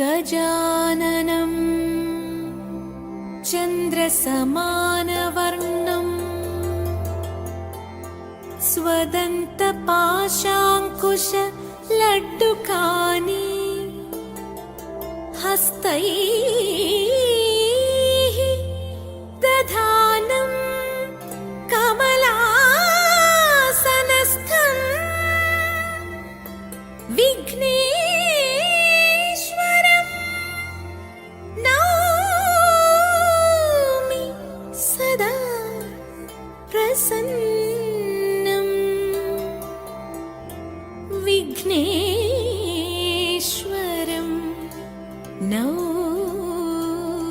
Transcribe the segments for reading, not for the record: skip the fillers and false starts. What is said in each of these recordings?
गजाननं चन्द्रसमानवर्णम् स्वदन्तपाशाङ्कुशलड्डुकानि हस्तैः दधानं कमलासनस्थं विघ्नेश्वरं नौमि सदा प्रसन्नम्। विघ्नेश्वरं नौमि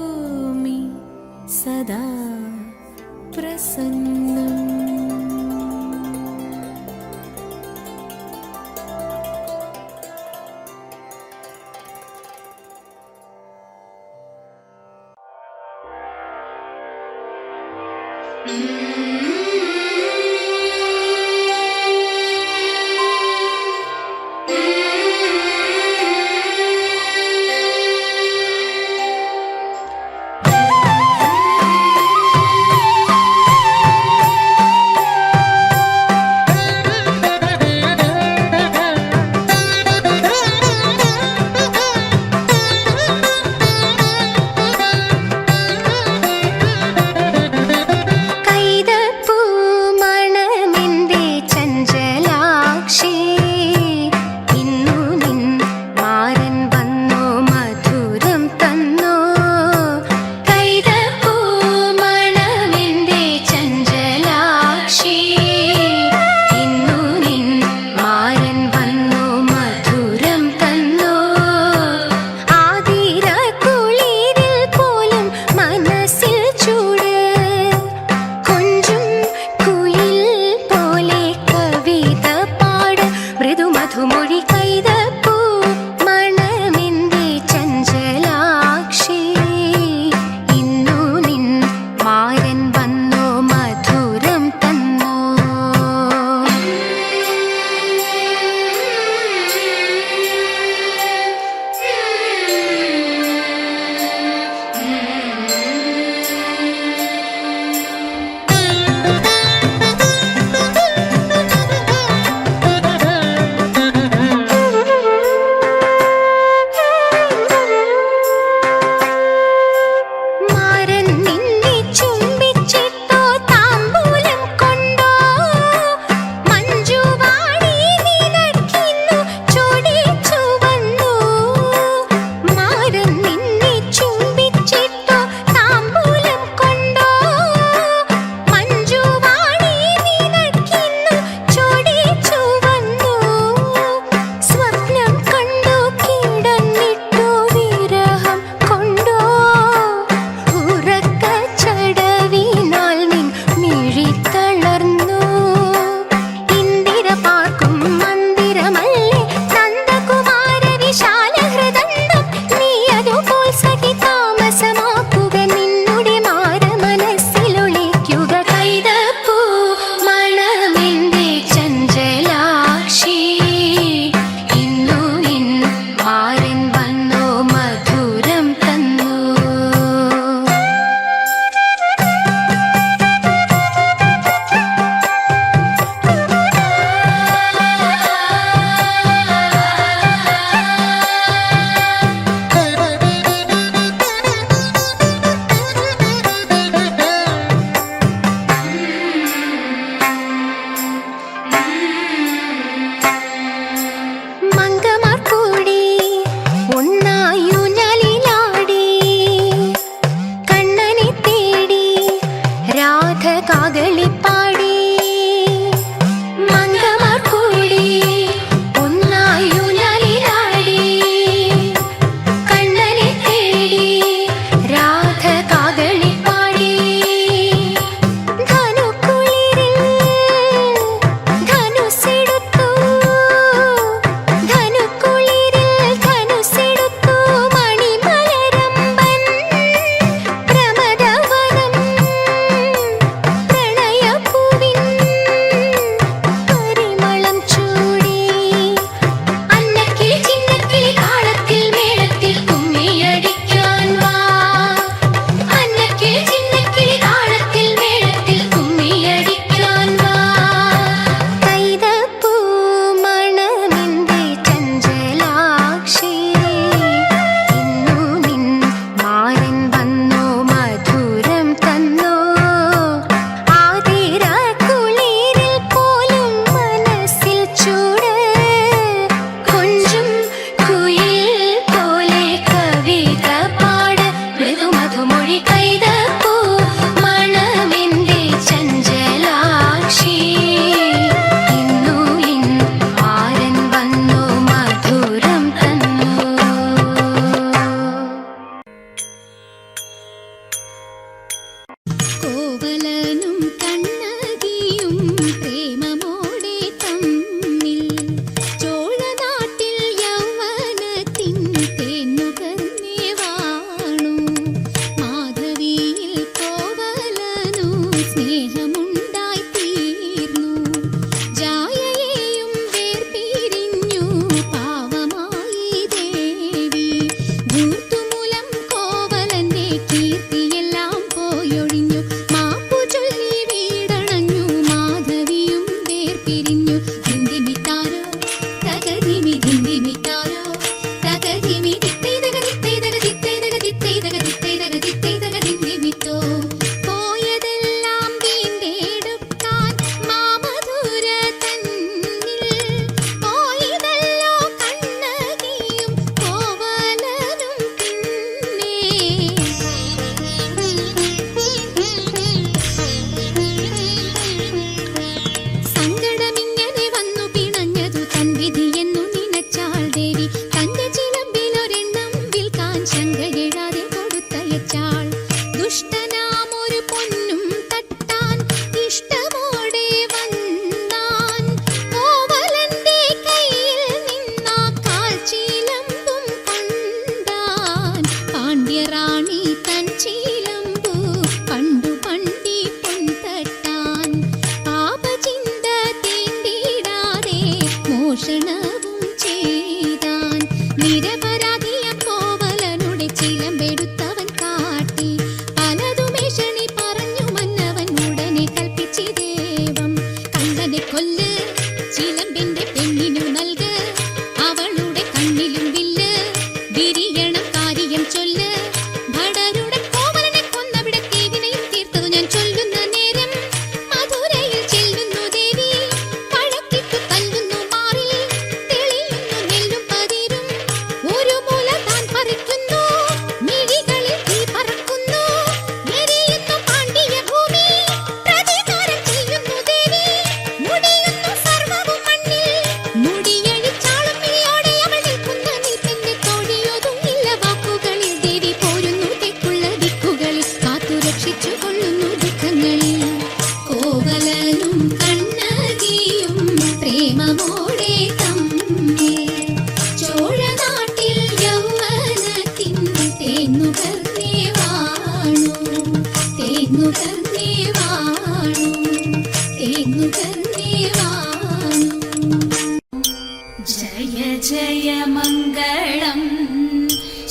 जय जय मङ्गलं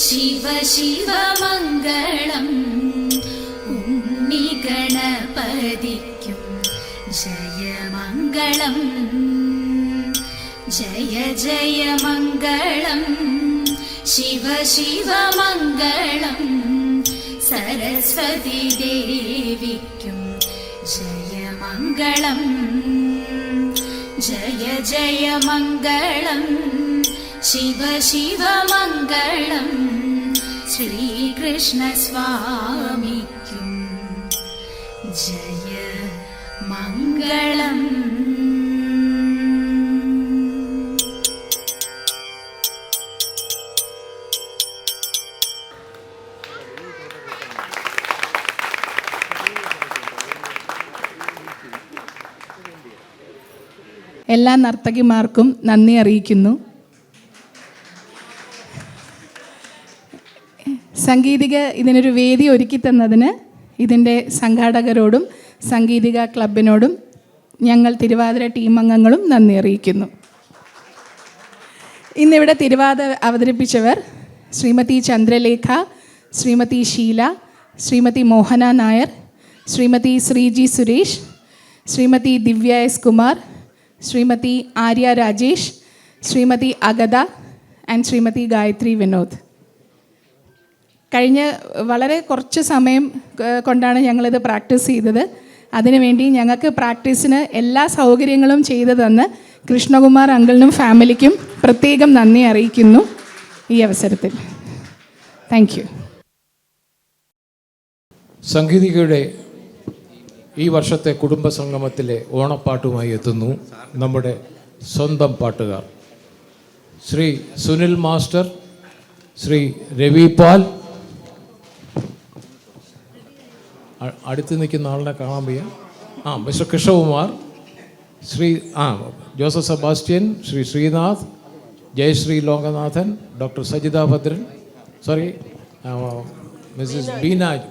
शिव शिव मङ्गलम् उन्निगणपतिक्कुं जय मङ्गलम् जय जय मङ्गलं शिव शिव मङ्गलम् सरस्वती देविक्कुं जय मङ्गलम् जय जय मङ्गलं शिव शिव मङ्गलं श्रीकृष्णस्वामिक्कुं जय मङ्गलम्. എല്ലാ നർത്തകിമാർക്കും നന്ദി അറിയിക്കുന്നു. സംഗീതിക ഇതിനൊരു വേദി ഒരുക്കി തന്നതിന് ഇതിൻ്റെ സംഘാടകരോടും സംഗീതിക ക്ലബിനോടും ഞങ്ങൾ തിരുവാതിര ടീം അംഗങ്ങളും നന്ദി അറിയിക്കുന്നു. ഇന്നിവിടെ തിരുവാതിര അവതരിപ്പിച്ചവർ Shrimati Chandralekha, Shrimati Sheela, Shrimati Mohana Nair, Shrimati Sreeji Suresh, Shrimati Divya S Kumar, Shrimati Arya Rajesh, Shrimati Agatha and Shrimati Gayathri Vinod. കഴിഞ്ഞ വളരെ കുറച്ച് സമയം കൊണ്ടാണ് ഞങ്ങളിത് പ്രാക്ടീസ് ചെയ്തത്. അതിനുവേണ്ടി ഞങ്ങൾക്ക് പ്രാക്ടീസിന് എല്ലാ സൗകര്യങ്ങളും ചെയ്തു തന്ന് കൃഷ്ണകുമാർ അങ്കിളിനും ഫാമിലിക്കും പ്രത്യേകം നന്ദി അറിയിക്കുന്നു ഈ അവസരത്തിൽ. Thank you. സംഗീതികയുടെ ഈ വർഷത്തെ കുടുംബ സംഗമത്തിലെ ഓണപ്പാട്ടുമായി എത്തുന്നു നമ്മുടെ സ്വന്തം പാട്ടുകാർ ശ്രീ സുനിൽ മാസ്റ്റർ, ശ്രീ രവി പാൽ, അടുത്ത് നിൽക്കുന്ന ആളിനെ കാണാൻ വയ്യ, mister Krishnakumar, Shri Joseph Sebastian, Shri Srinath, Jayashree Lokanathan, doctor Sajitha Bhadran, Mrs.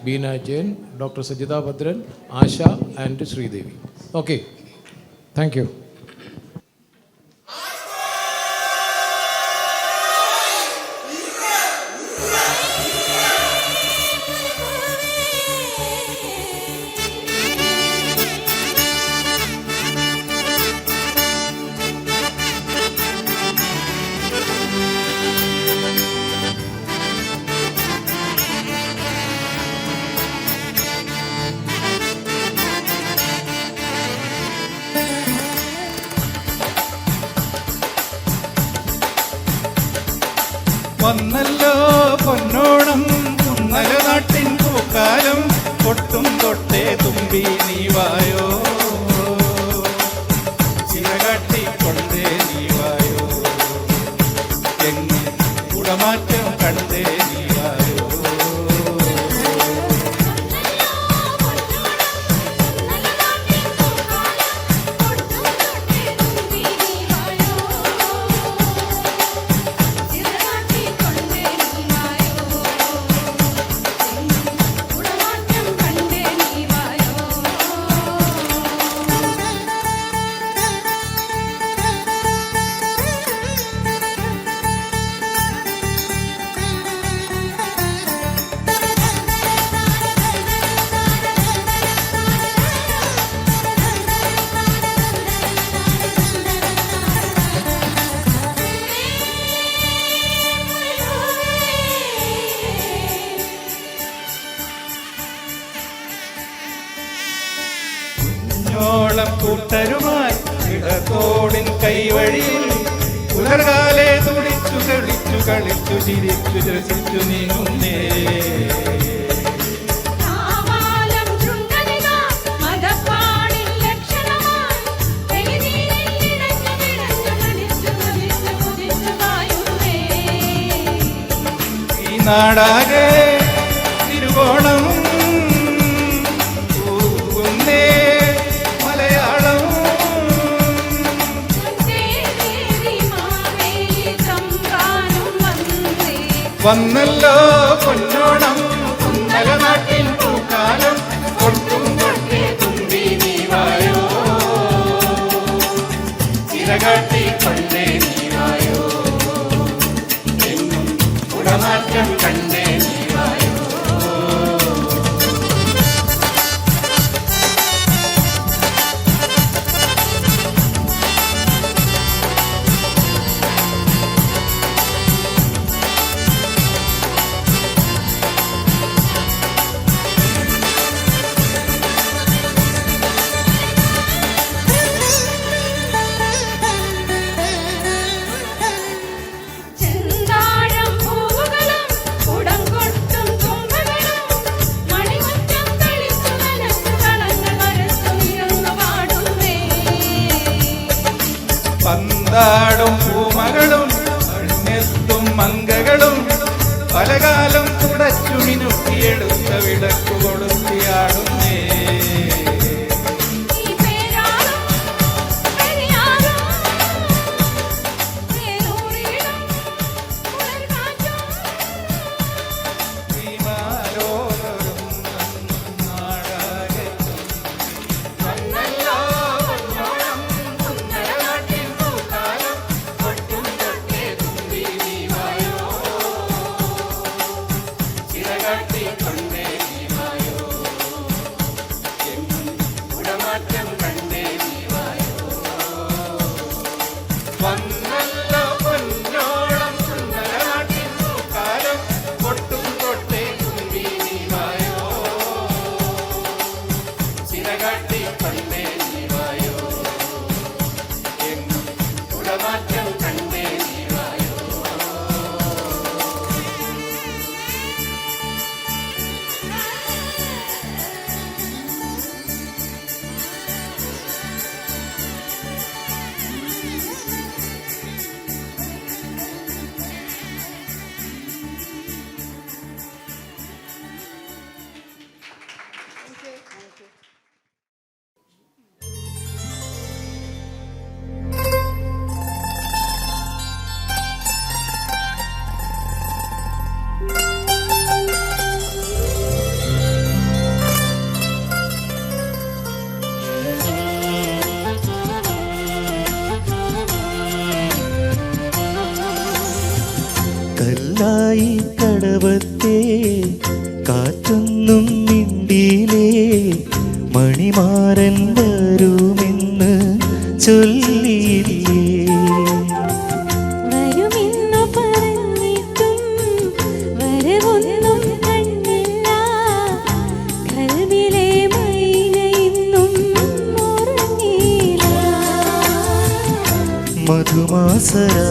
Beena Jain, Dr. Sajida Badran, Asha and Sridevi. Okay, thank you. വന്നല്ലോ പൊന്നോണം കുന്നല നാട്ടിൻ പൂക്കാലം കൊട്ടും തൊട്ടേ തുമ്പി നീവായോ ചിറകാട്ടിക്കൊണ്ടേ നീവായോ എങ്ങും കുടമാറ്റം കണ്ടേ നീവായോ കൂട്ടരുമായി ഇടത്തോടിൻ കൈവഴിയിൽ പുലർകാലെ തുടിച്ചു കളിച്ചു കളിച്ചു ചിരിച്ചു രസിച്ചു നീങ്ങുന്നേ ഈ നാടാകെ തിരുവോണം വന്നല്ലോ പൊന്നോണം കുന്നല നാട്ടിൻ പൂക്കാലം കൊട്ടും കൊട്ടേ തുമ്പി നീവായോ ചിറകാട്ടിക്കൊണ്ടേ നീവായോ, എന്നും കുടമാറ്റം കണ്ടേ നീവായോ. ചെന്താഴം പൂവുകളും കുടംകൊട്ടും തുമ്പകളും മണിമുറ്റം കളിച്ചു നനച്ചു കളങ്ങൾ വരച്ചുയർന്നു പാടുന്നേ. പന്താടും പൂമകളും അഴിഞ്ഞെത്തും മങ്കകളും പലകാലം തുടച്ചു മിനുക്കിയെടുത്ത വിളക്കു കൊളുത്തിയാടുന്നേ. ഈ പേരാറും പെരിയാറും വേലൂരിലും പുലർകാറ്റും ശ്രീമാലോകരും നാടാകെ വന്നല്ലോ പൊന്നോണം കുന്നലനാട്ടിൻ പൂക്കാലം കൊട്ടും തൊട്ടേ തുമ്പി നീവായോ. ചിറകാട്ടിക്കൊണ്ടേ നീവായോ, എന്നും കുടമാറ്റം കണ്ടേ നീവായോ. വന്നല്ലോ പൊന്നോളം കുന്നലനാട്ടിൻ പൂക്കാലം കൊട്ടും തൊട്ടേ തുമ്പി നീവായോ. ചിറകാട്ടിക്കൊണ്ടേ നീവായോ, എന്നും കുടമാറ്റം കണ്ടേ നീവായോ. കല്ലായി കടവത്തെ കാറ്റൊന്നും മിണ്ടിയിലേ, മണിമാരൻ വരുമെന്ന് ചൊല്ലിയില്ലേ. വരുമെന്നു പറഞ്ഞിട്ടും വരവൊന്നും കണ്ടില്ല, കൽവിലെ മൈന ഇന്നും ഉറങ്ങിയില്ല. മധുമാസരാവിൻ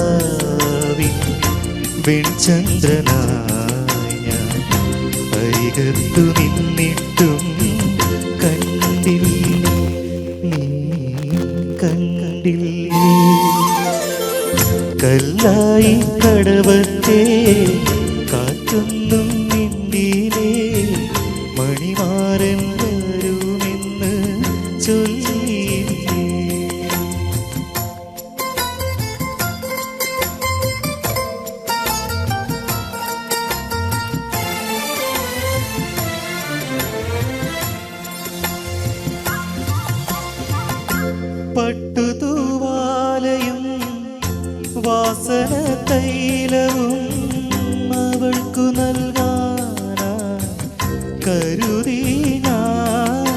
വെൺചന്ദ്രനായ അരികത്തു നിന്നിട്ടും കണ്ടില്ലേ, നീ കണ്ടില്ലേ. കല്ലായി കടവത്തെ കാറ്റൊന്നും മിണ്ടിയിലേ, മണിമാരൻ വരുമെന്ന് ചൊല്ലിയില്ലേ. പട്ടുതൂവാലയും വാസന തൈലവും അവൾക്കു നൽകാനാ കരുതി ഞാൻ.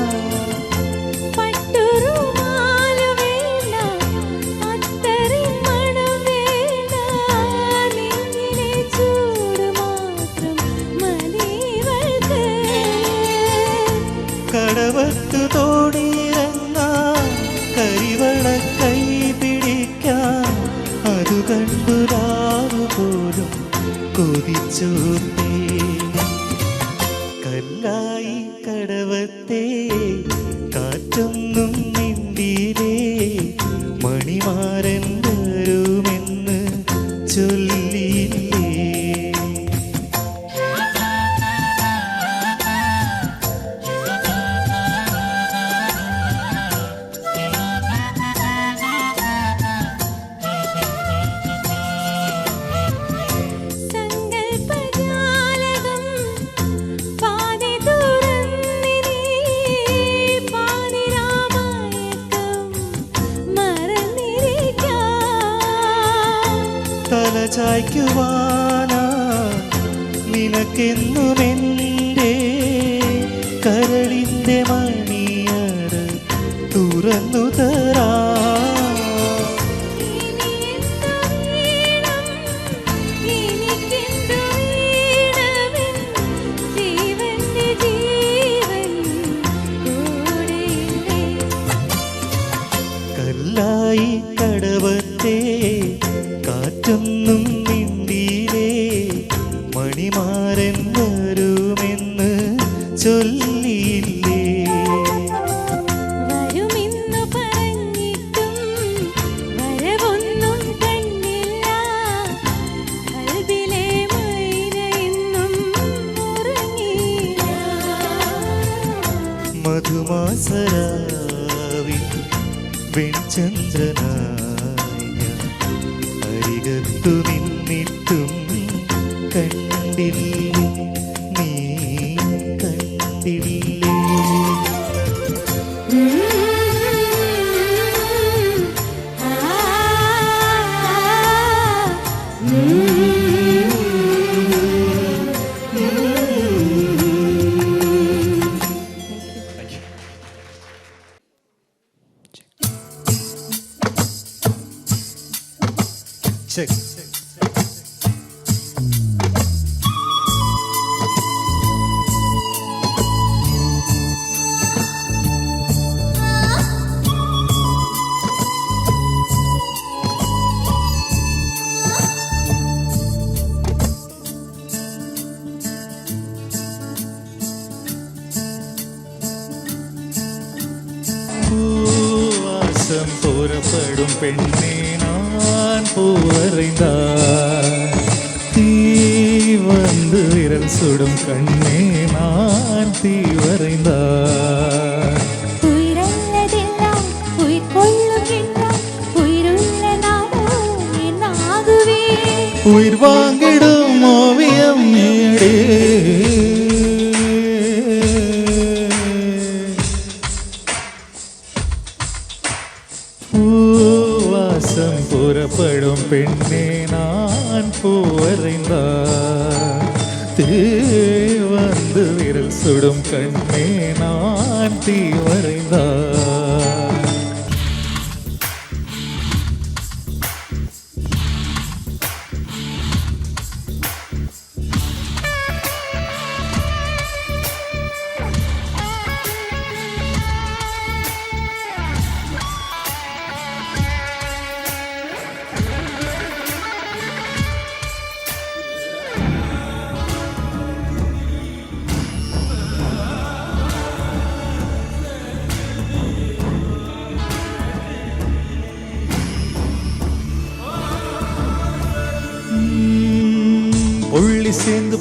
പട്ടുറുമാലു വേണ്ട, അത്തറിൻ മണം വേണ്ട, നെഞ്ചിലെ ചൂട് മാത്രം മതി ഇവൾക്ക്. കടവത്തു തോണിയിറങ്ങാൻ കരിവള കൈ പിടിക്കാൻ, അതു കണ്ടു രാവു പോലും തല ചായ്ക്കുവാനാ നിനക്കെന്നുമെൻ്റെ കരളിൻ്റെ മണിയറ തുറന്നു തരാ. കല്ലായി കടവത്തെ കാറ്റൊന്നും മിണ്ടിയിലേ മണിമാരൻ വരുമെന്ന് ചൊല്ലിയില്ലേ. വരുമെന്നു പറഞ്ഞിട്ടും വരവൊന്നും കണ്ടില്ല. കൽബിലെ മൈന ഇന്നും ഉറങ്ങിയില്ല. മധുമാസരാവിൻ വെൺചന്ദ്രനായ അരികത്തു നിന്നിട്ടും കണ്ടില്ലേ നീ കണ്ടില്ലേ. Check. പൂവാസം പുറപ്പെടും പെണ്ണേ நான் பூவரைந்தார். தீ வந்து விரல் சுடும் கண்ணே நான் தீ வரைந்தார். உயிரல்லதெல்லாம் உயிர் கொள்ளுகின்றான். உயிருள்ள நானும் என்னாகுவே. உயிர் வாங்கிடும் ஓவியம் நீடே. பூவாசம் புறப்படும் பெண்ணே நான் பூவரைந்தார். தீ வந்து விரல் சுடும் கண்ணே நான் தீ வரைந்தார்.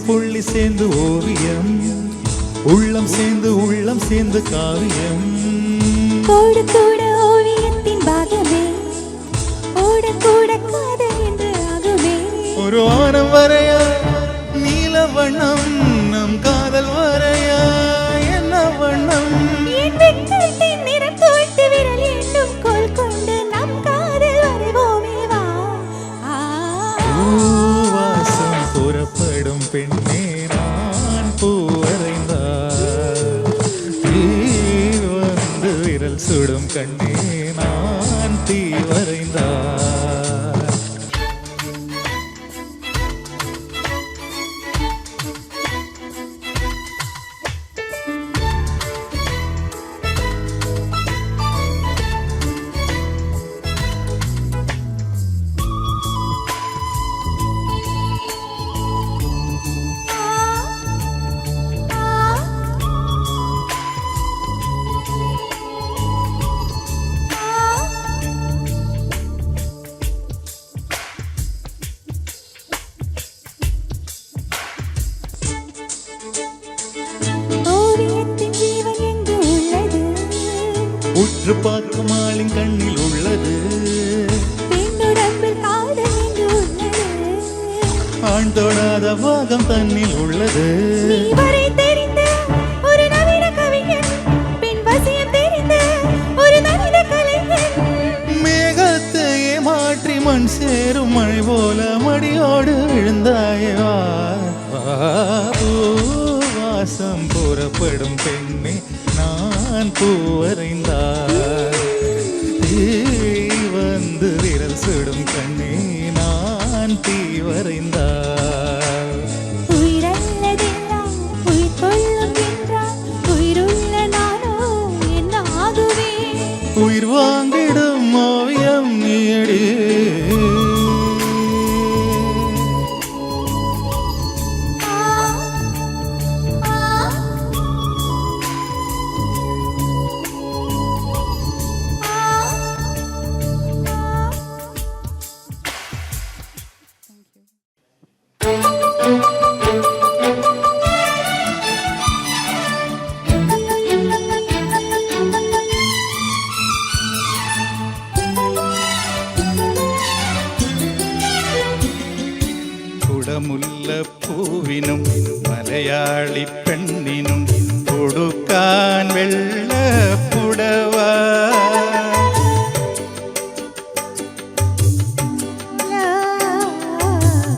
புள்ளி சேர்ந்து ஓவியம், உள்ளம் சேர்ந்து காவியம். கூட கூட ஓவியத்தின் பாகமே, ஓட கூட காதல் என்று ஆகுமே. ஒரு வானம் வரையா நீல வண்ணம், நம் காதல் வரையா என்ன வண்ணம். என் வெட்கத்தின் நிறம் தோய்த்து விரல் எண்ணும் கோல் கொண்டு நம் காதல் வரைவோமே வா. பூவாசம் புறப்படும் பெண்ணே நான் பூவரைந்தார். தீ வந்து விரல் சுடும் கண்ணே நான் தீ வரைந்தார். உற்று பார்க்கும் ஆளின் கண்ணில் உள்ளது, பெண்ணுடம்பில் காதல் என்று உள்ளது. ஆண் தொடாத பாகம் தன்னில் உள்ளது. நீ வரை தெரிந்த ஒரு நவீன கவிஞன், பெண் வசியம் தெரிந்த ஒரு நவீன கலைஞன். மேகத்தையே மாற்றி மண் சேரும் மழை போல மடியோடு விழுந்தாயவா வாசம் புறப்படும் பெண்ணே நான் பூவரைந்தார் வந்து விரல் சுடும் கண்ணே நான் தீ வரைந்தார் உயிரல்லதெல்லாம் உயிர் கொள்ளுகின்றான் உயிருள்ள நானோ என்ன ஆகுவேன் உயிர் வாங்கிடும் ஓவியம் நீடி മുല്ലപ്പൂവിനും മലയാളി പെണ്ണിനും കൊടുക്കാൻ വെള്ളപ്പുടവ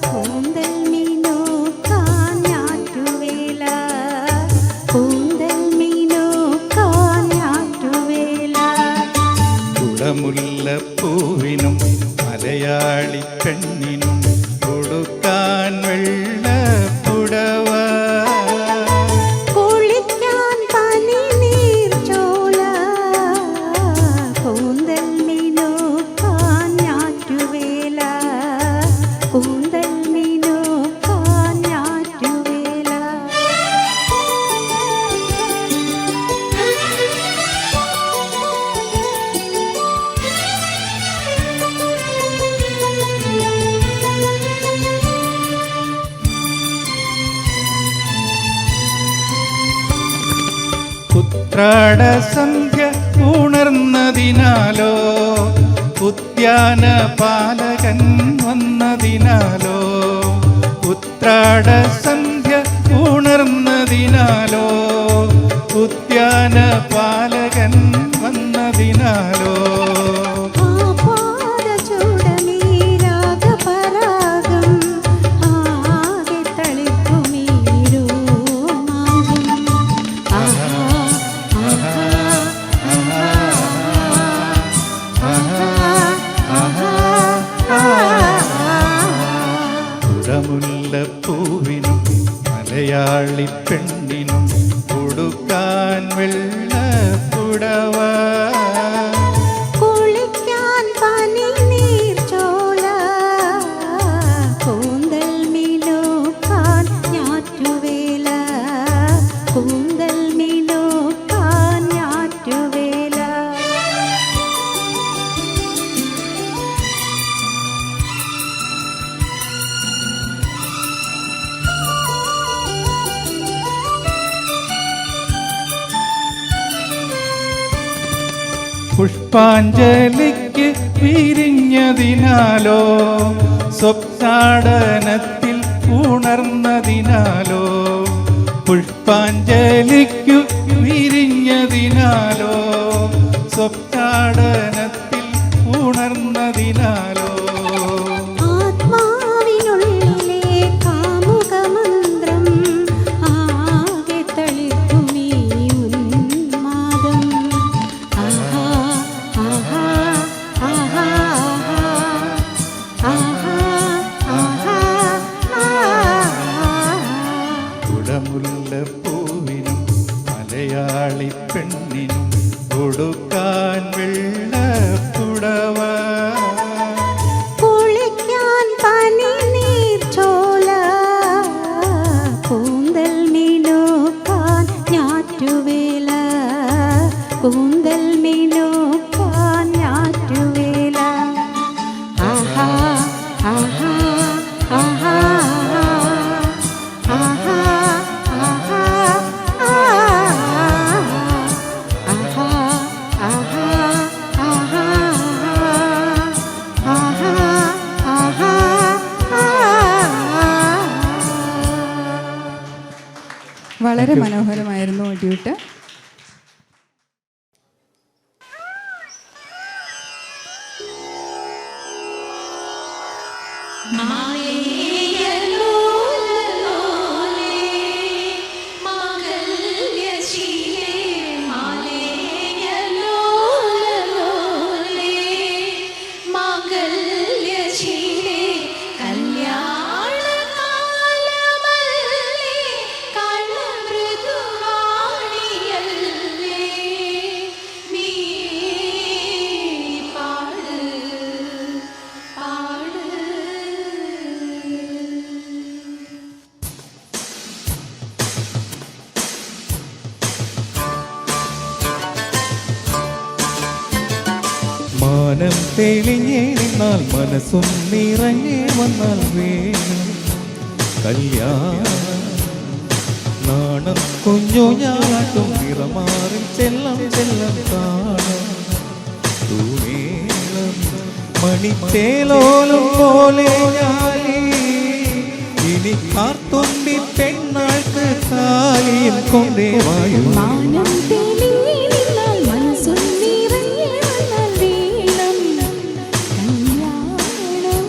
കൂന്തൽ മീനോ കാഞ്ഞാറ്റുവേല കൂന്തൽ മീനോ കാഞ്ഞാറ്റുവേല കുടമുല്ലപ്പൂവിനും മലയാളി പെണ്ണിനും കൊടുക്കാൻ വെള്ളപ്പുടവ കുളിക്കാൻ പനിനീർ ചോല കൂന്തൽ മീനോ കാഞ്ഞാറ്റുവേല കൂന്തൽ മീനോ കാഞ്ഞാറ്റുവേല ഉത്രാട സന്ധ്യ ഉണർന്നതിനാലോ ഉദ്യാന പാലകൻ വന്നതിനാലോ ഉത്രാട സന്ധ്യ ഉണർന്നതിനാലോ ഉദ്യാന പാലകൻ വന്നതിനാലോ പാദചൂടമീരാഗപരാഗം ആകെ തളിക്കുമീരോ മാകും ആഹാ ആഹാ ആഹാ ആഹാ കുടമുല്ലപ്പൂവിനും മലയാളി പെണ്ണിനും കൊടുക്കാൻ വെള്ളപ്പുടവ കുളിക്കാൻ പനിനീർ ചോല കൂന്തൽ മീനോ കാഞ്ഞാറ്റുവേല കൂന്തൽ മീനോ കാഞ്ഞാറ്റുവേല പുഷ്പാഞ്ജലിക്ക് വിരിഞ്ഞതിനാലോ സ്വപ്നാടനത്തിൽ ഉണർന്നതിനാലോ പുഷ്പാഞ്ജലിക്കു വിരിഞ്ഞതിനാലോ സ്വപ്നാടനത്തിൽ ഉണർന്നതിനാലോ ആത്മാവിനുള്ളിലെ കാമുകമന്ത്രം ആകെ തളിക്കുമീ ഉന്മാദം ആഹാ ആഹാ ആഹാ ആഹാ ആഹാ ആഹാ കുടമുല്ലപ്പൂവിനും മലയാളി പെണ്ണിനും കൊടുക്കാൻ വെള്ളപ്പുടവ കുളിക്കാൻ പനിനീർ ചോല കൂന്തൽ മീനോ കാഞ്ഞാറ്റുവേല കൂന്തൽ മീനോ കാഞ്ഞാറ്റുവേല ആഹാ ആഹാ ആഹാ ആഹാ ആഹാ ആഹാ ആഹാ ആഹാ ആഹാ വളരെ മനോഹരമായിരുന്നു ഡ്യൂട്ട്. മാനം തെളിഞ്ഞേ നിന്നാൽ മനസ്സും നിറഞ്ഞേ വന്നാൽ വേണം കല്യാണം. നാണം കുഞ്ഞു ഞാട്ടും നിറമാറി ചെല്ലം ചെല്ലം കാണും തൂമേളം മണിത്തേലോലും പോലെ ഞാനീ ഇനി കാർത്തുമ്പി പെണ്ണാൾക്ക് താലിയും കൊണ്ടേ വായു. മാനം തെളിഞ്ഞേ നിന്നാൽ മനസ്സും നിറഞ്ഞേ വന്നാൽ വേണം കല്യാണം.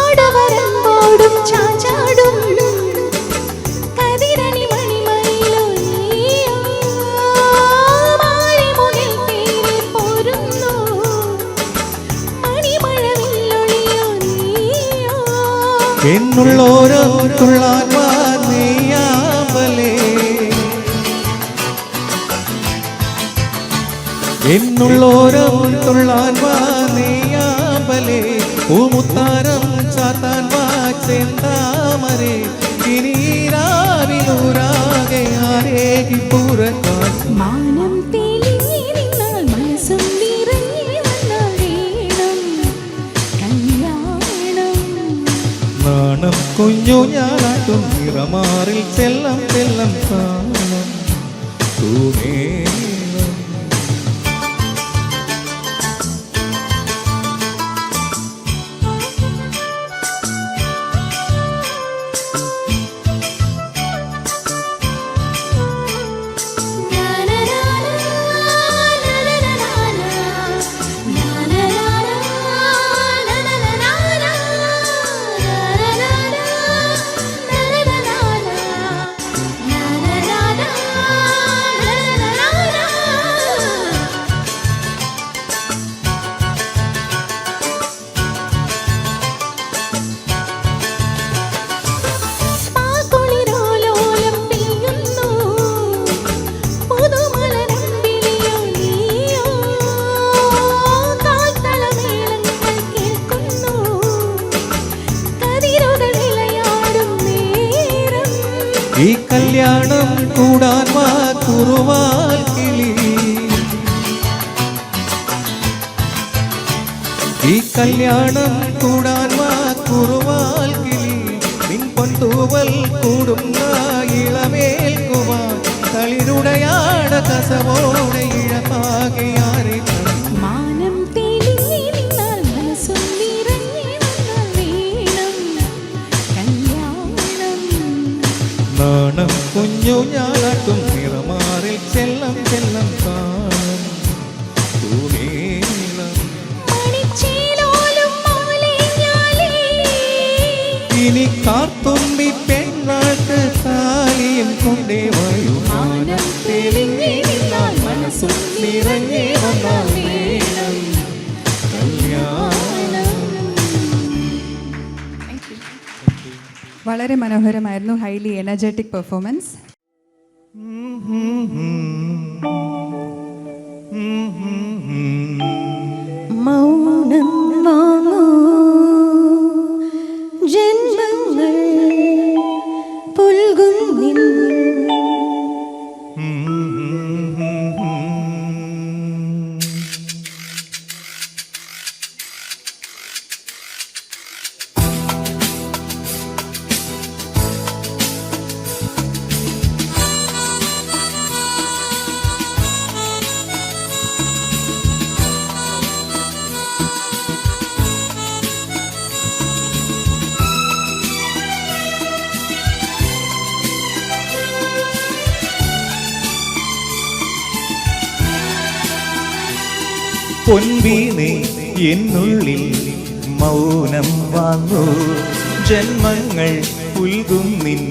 പാടവരമ്പോടും ചാചാടും കതിരണി മണിമയിലോ നീയോ മാറിമുകിൽ തേരിൽ പോരുന്നു മണിമഴവില്ലൊളിയോ നീയോ. എന്നുള്ളോരോ തുള്ളാൻ നീയാമ്പലേ എന്നുള്ളോരോ തുള്ളാൻ നീയാമ്പലേ പൂമുത്താരം ചാത്താൻ വാച്ചെന്താമരേ ഇനീരാവിലൂരാകെ ആരേകി പൂരക്കാൻ. മാനം തെളിഞ്ഞേ നിന്നാൽ മനസ്സും നിറഞ്ഞേ വന്നാൽ വേണം കല്യാണം. നാണം കുഞ്ഞു ഞാനാട്ടും നിറമാറിൽ ചെല്ലം ചെല്ലം കാണും തൂമേളം. ഈ കല്യാണം കൂടാൻ വാ കുറുവാൽ കിളി. ഈ കല്യാണം കൂടാൻ വാ കുറുവാൽ കിളി. നിൻ പൊന്തൂവൽ കൂടുന്ന ഇളമേൽക്കുവാൻ തളിരുടയാട കസവോടെ ഇഴപാകയാരെ. മാനം തെളിഞ്ഞേ നിന്നാൽ മനസ്സും നിറഞ്ഞേ വന്നാൽ വേണം കല്യാണം. നാണം കുഞ്ഞു ഞാളട്ടും നിറമാറിൽ ചെല്ലം ചെല്ലം കാണും തൂമേളം. മണിച്ചേലോലും മാലയിഞ്ഞാലേ ഇനി കാർത്തുമ്പി പെണ്ണാൾക്ക് താലിയും കൊണ്ടേ വായു. മാനം തെളിഞ്ഞേ നിന്നാൽ മനസ്സും നിറഞ്ഞേ വന്നാൽ വേണം കല്യാണം. വളരെ മനോഹരമായിരുന്നു. Highly energetic performance. മൗനം വാങ്ങൂ ജന്മങ്ങൾ പുൽകും നിൻ പൊൻവീണേ എന്നുള്ളിൽ മൗനം വാങ്ങൂ, ജന്മങ്ങൾ പുൽകും നിൻ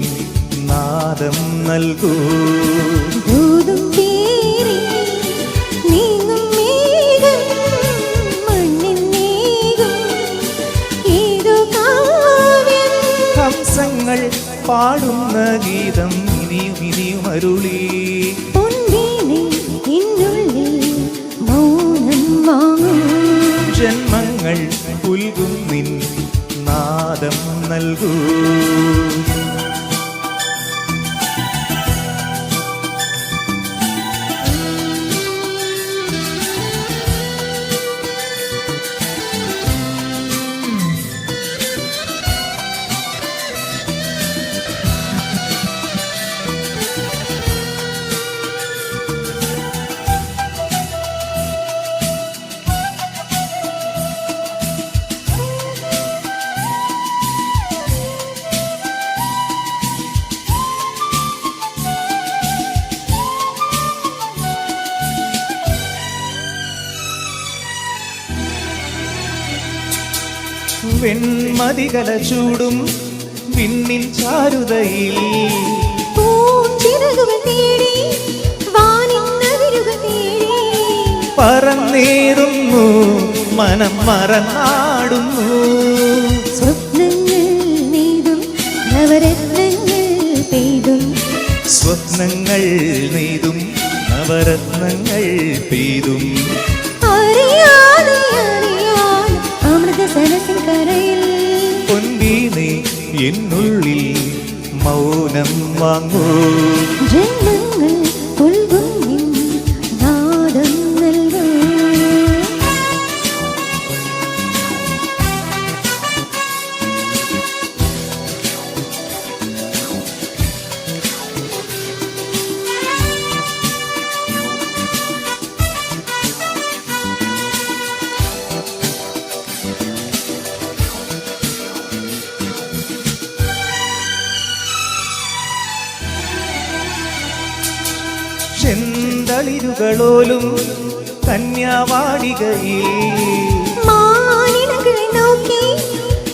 നാദം നൽകൂ. ദൂതും പേറി നീങ്ങും മേഘം മണ്ണിൻ മേഘം ഏതോ കാവ്യം. ഹംസങ്ങൾ പാടുന്ന ഗീതം ഇനിയും ഇനിയും അരുളി. പൊൻവീണേ എന്നുള്ളിൽ മൗനം വാങ്ങൂ, ജന്മങ്ങൾ പുൽകും നിൻ നാദം നൽകൂ. വെൺമതികല ചൂടും വിണ്ണിൻ ചാരുതയിൽ പൂഞ്ചിറകുകൾ തേടി വാനിന്നതിരുകൾ തേടി പറന്നേറുന്നു മനം മറന്നാടുന്നു. സ്വപ്നങ്ങൾ നെയ്തും നവരത്നങ്ങൾ പെയ്തും സ്വപ്നങ്ങൾ നെയ്തും നവരത്നങ്ങൾ പെയ്തും അറിയാതെ അറിയാതെ അമൃത സരസിൻ കരയിൽ പൊൻവീണേ എന്നുള്ളിൽ മൗനം വാങ്ങൂ. ജന്മങ്ങൾ പുൽകും നിൻ നാദം നൽകൂ. ചെന്തളിരുകളോലും കന്യാവാടികയിൽ മാനിടകളെ നോക്കി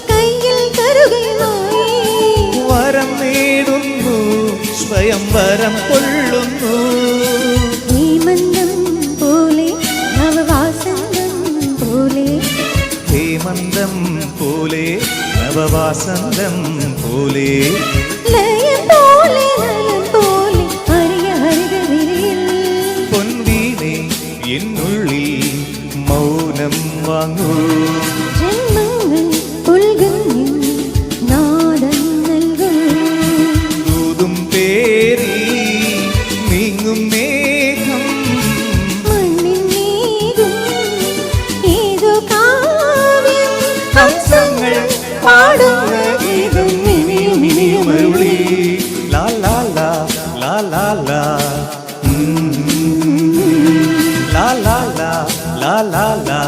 കയ്യിൽ കരുകയുമായി വരം നേടുന്നു സ്വയംവരം കൊള്ളുന്നു. ഹേമന്തം പോലെ നവവാസന്തം പോലെ ഹേമന്തം പോലെ നവവാസന്തം പോലെ ലയം പോലെ ലയം പോലെ ഹരിയ ഹരിതവിരിയിൽ പൊൻവീണേ എന്നുള്ളിൽ മൗനം വാങ്ങൂ. ജന്മങ്ങൾ പുൽകും നിൻ നാദം നൽകൂ. ദൂതും പേറി നീങ്ങും മേഘം മണ്ണിൻ മേഘം ഏതോ കാവ്യം. ഹംസങ്ങൾ പാടുന്ന ഗീതം ഇനിയും ഇനിയും അരുളി. ലാ ലാ ലാ ലാ ലാ ലാ ലാ ലാ ലാ ലാ ലാ ലാ.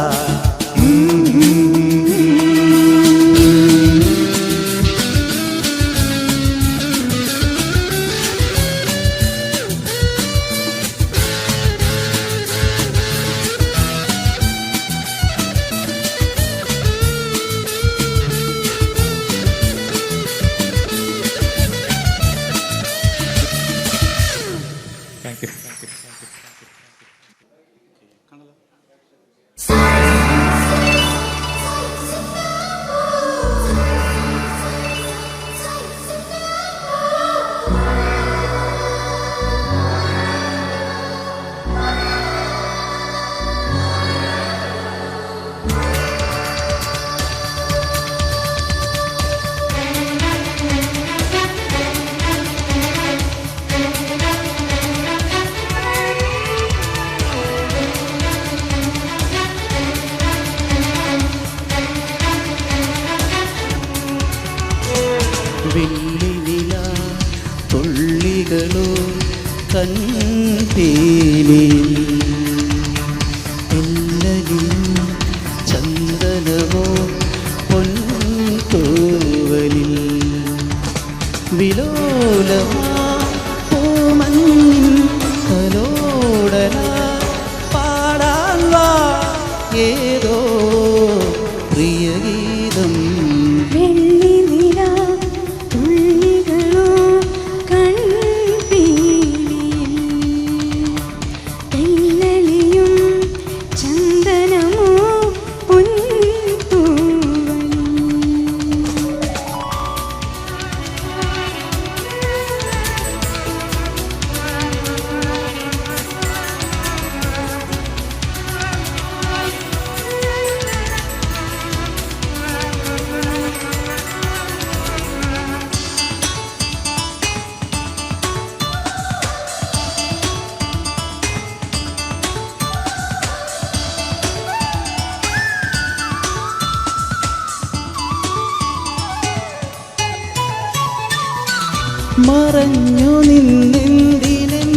മറഞ്ഞു നിന്നെന്തിനൻ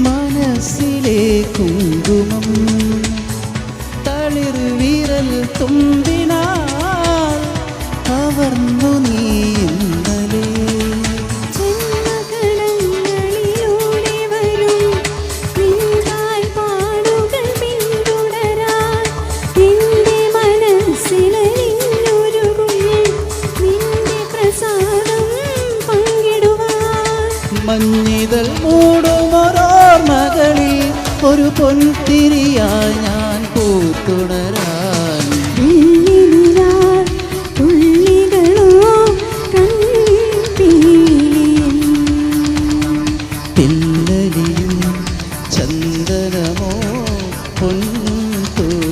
മനസ്സിലെ കുങ്കുമം തളിർ വിരൽ തുമ്പിനാൽ കവർന്നു നീ ഇന്നലെ. ജന്മഗണങ്ങളിലൂടെ വരും നിൻകാൽ പാടുകൾ പിന്തുടരാൻ നിന്റെ മനസ്സിലൊരുകും നിന്റെ പ്രസാദം പങ്കിടുവാൻ. മഞ്ഞിതൾ മൂടുമൊരോർമകളിൽ ഒരു പൊൻതിരിയായി ഞാൻ പൂത്തുണരാൻ. വെള്ളിനിലാവ് തുള്ളികളോ കൺപീലിയിൽ. പിന്നലിയും ചന്ദനമോ പൊൻതൂവലിൽ.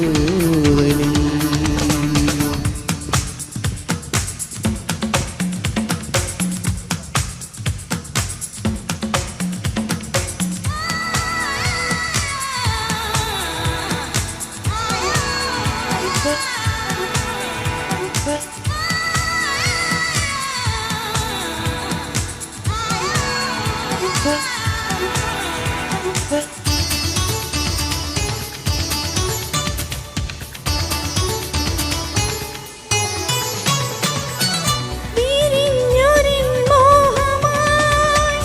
വിരിഞ്ഞൊരിൻ മോഹമായി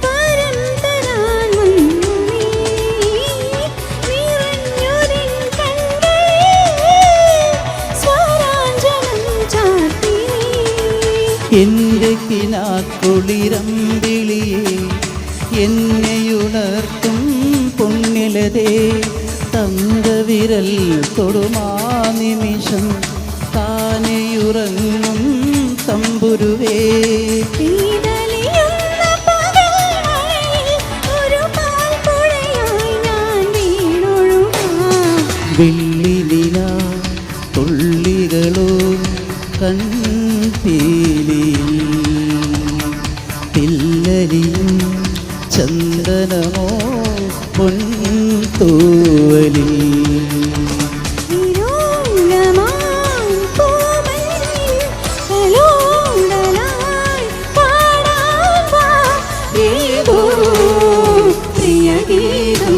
വരം തരാൻ വന്നു നീ. നിറഞ്ഞൊരിൻ കൺകളിൽ സ്വരാഞ്ജനം ചാർത്തി നീ. എൻ്റെ കിനാക്കുളിരമ്പിളിയെ എന്നെയുണർത്തും പൊന്നിലതേ തങ്കവിരൽ തൊടുമാ നിമിഷം താനെയുറങ്ങും തമ്പുരുവേ. ഈതലിയുന്ന പകൽമഴയിൽ ഒരു പാൽപ്പുഴയായി ഞാൻ വീണൊഴുകാം. വെള്ളിനില തുള്ളികളോ കൺപീലിയിൽ. പില്ലലിയും ചന്ദനമോ പൊൻതൂവലിൽ. വിരോലമാം പൂമഞ്ഞിൽ കലോടലായി പാടാൻ വാ. ഏതോ പ്രിയഗീതം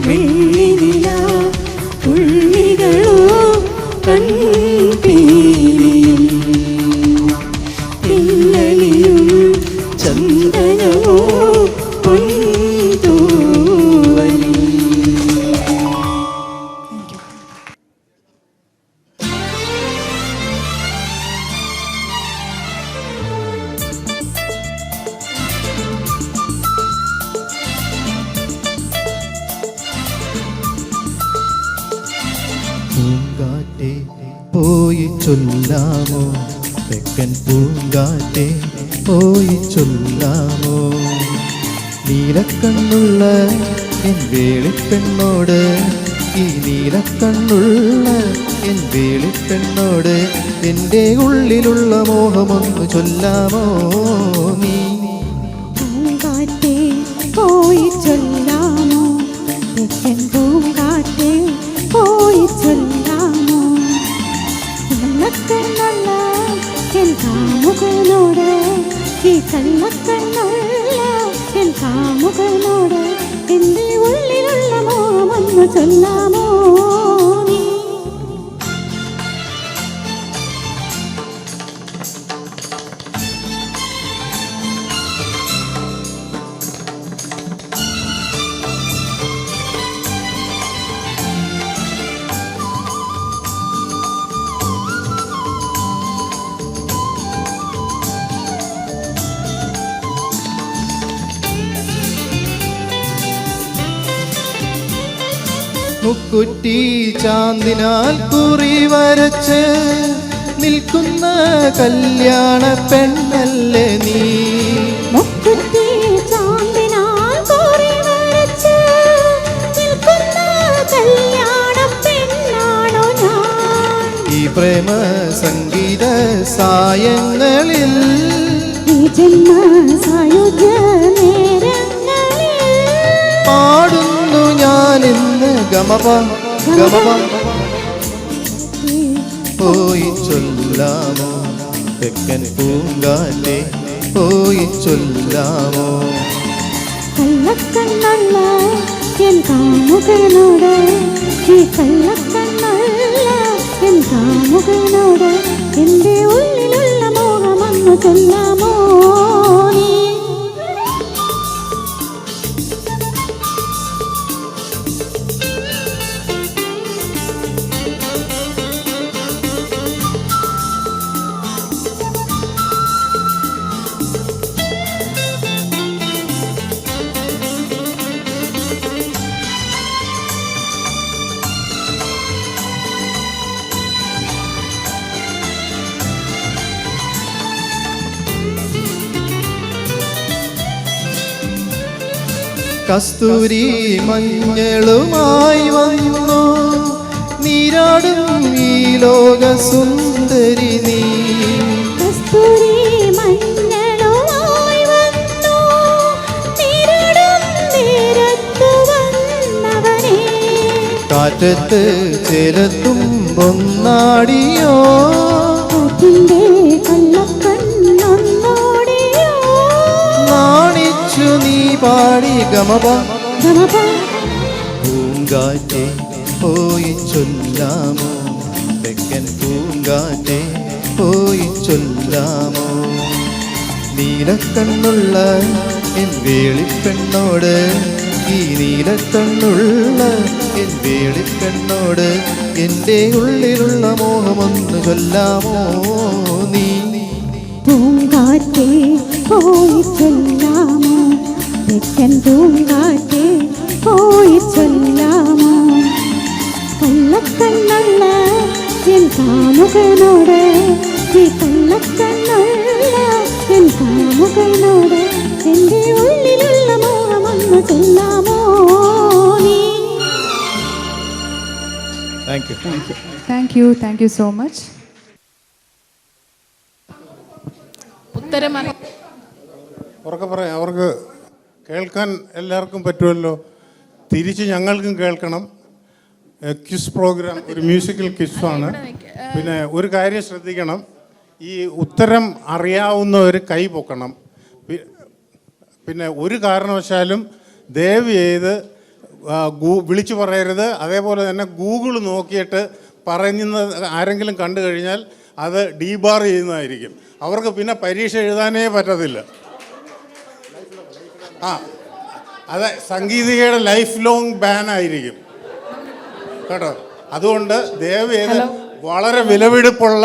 വെള്ളിനിലാവ് തുള്ളികളോ കൺപീലിയിൽ. പിന്നലിയും ചന്ദനമോ പൊൻതൂവലിൽ. പൂങ്കാറ്റെ പോയി ചൊല്ലാമോ തെക്കൻ പൂങ്കാറ്റെ പോയി ചൊല്ലാമോ നീലക്കണ്ണുള്ള എൻ വേളിപ്പെണ്ണോട് ഈ നീലക്കണ്ണുള്ള എൻ വേളിപ്പെണ്ണോട് എൻ്റെ ഉള്ളിലുള്ള മോഹമൊന്നു ചൊല്ലാമോ നീ. പൂങ്കാറ്റേ പോയി ചൊല്ലാമോ തെക്കൻ പൂങ്കാറ്റേ പോയി ചൊല്ലാമോ കള്ളക്കണ്ണുള്ള എൻ കാമുകനോട് ഈ കള്ളക്കണ്ണുള്ള എൻ കാമുകനോട് എൻ്റെ ഉള്ളിലുള്ള മോഹമൊന്നു ചൊല്ലാമോ നീ. മുക്കുറ്റി ചാന്തിനാൽ കുറി വരച്ച് നിൽക്കുന്ന കല്യാണ പെണ്ണല്ലേ നീ. മുക്കുറ്റി ചാന്തിനാൽ കുറി വരച്ച് നിൽക്കുന്ന കല്യാണ പെണ്ണാണോ ഞാൻ. ഈ പ്രേമ സംഗീത സായങ്ങളിൽ ഈ ജന്മ സായുജ്യ നേരങ്ങളിൽ പാടുന്നു ഞാനിന്ന് ഗമപ ഗമപ. പോയി ചൊല്ലാമോ തെക്കൻ പൂങ്കാറ്റെ പോയി ചൊല്ലാമോ? കള്ളക്കണ്ണുള്ള എൻ കാമുകനോട്, ഈ കള്ളക്കണ്ണുള്ള എൻ കാമുകനോട് എൻ്റെ ഉള്ളിലുള്ള മോഹമൊന്നു ചൊല്ലാമോ നീ? കസ്തൂരി മഞ്ഞളുമായി വന്നു നീരാടും ഈ ലോക സുന്ദരി നീ. കസ്തൂരി മഞ്ഞളുമായി വന്നു നീരാടും നേരത്തു വന്നവനേ, കാറ്റത്ത് ചേലത്തും പൊന്നാടിയോ, കാറ്റിൻ്റെ കള്ളക്കണ്ണൊന്നോടിയോ, നാണിച്ചു നീ പാടി ഗമപ. ഗമപ. പൂങ്കാറ്റെ പോയി ചൊല്ലാമോ? തെക്കൻ പൂങ്കാറ്റെ പോയി ചൊല്ലാമോ? നീലക്കണ്ണുള്ള എൻ വേളിപ്പെണ്ണോട്, ഈ നീലക്കണ്ണുള്ള എൻ വേളിപ്പെണ്ണോട് എൻ്റെ ഉള്ളിലുള്ള മോഹമൊന്നു ചൊല്ലാമോ നീ? പൂങ്കാറ്റേ പോയി ചൊല്ലാമോ, തെക്കൻ പൂങ്കാറ്റേ പോയി ചൊല്ലാമോ? കള്ളക്കണ്ണുള്ള എൻ കാമുകനോട്, ഈ കള്ളക്കണ്ണുള്ള എൻ കാമുകനോട് എൻ്റെ ഉള്ളിലുള്ള മോഹമൊന്നു ചൊല്ലാമോ നീ? Thank you. Thank you so much. ഉത്തരം ഉറക്കെ പറയാം, അവർക്ക് കേൾക്കാൻ എല്ലാവർക്കും പറ്റുമല്ലോ. തിരിച്ച് ഞങ്ങൾക്കും കേൾക്കണം. ക്വിസ് പ്രോഗ്രാം ഒരു മ്യൂസിക്കൽ ക്വിസാണ്. പിന്നെ ഒരു കാര്യം ശ്രദ്ധിക്കണം, ഈ ഉത്തരം അറിയാവുന്നവർ കൈ പൊക്കണം. പിന്നെ ഒരു കാരണവശാലും ദയവ് ചെയ്ത് വിളിച്ചു പറയരുത്. അതേപോലെ തന്നെ ഗൂഗിൾ നോക്കിയിട്ട് പറയുന്നത് ആരെങ്കിലും കണ്ടു കഴിഞ്ഞാൽ അത് ഡീബാർ ചെയ്യുന്നതായിരിക്കും. അവർക്ക് പിന്നെ പരീക്ഷ എഴുതാനേ പറ്റത്തില്ല. അതെ, സംഗീതികയുടെ ലൈഫ് ലോങ് ബാൻ ആയിരിക്കും കേട്ടോ. അതുകൊണ്ട് ദയവ് ചെയ്ത് വളരെ വിലപിടിപ്പുള്ള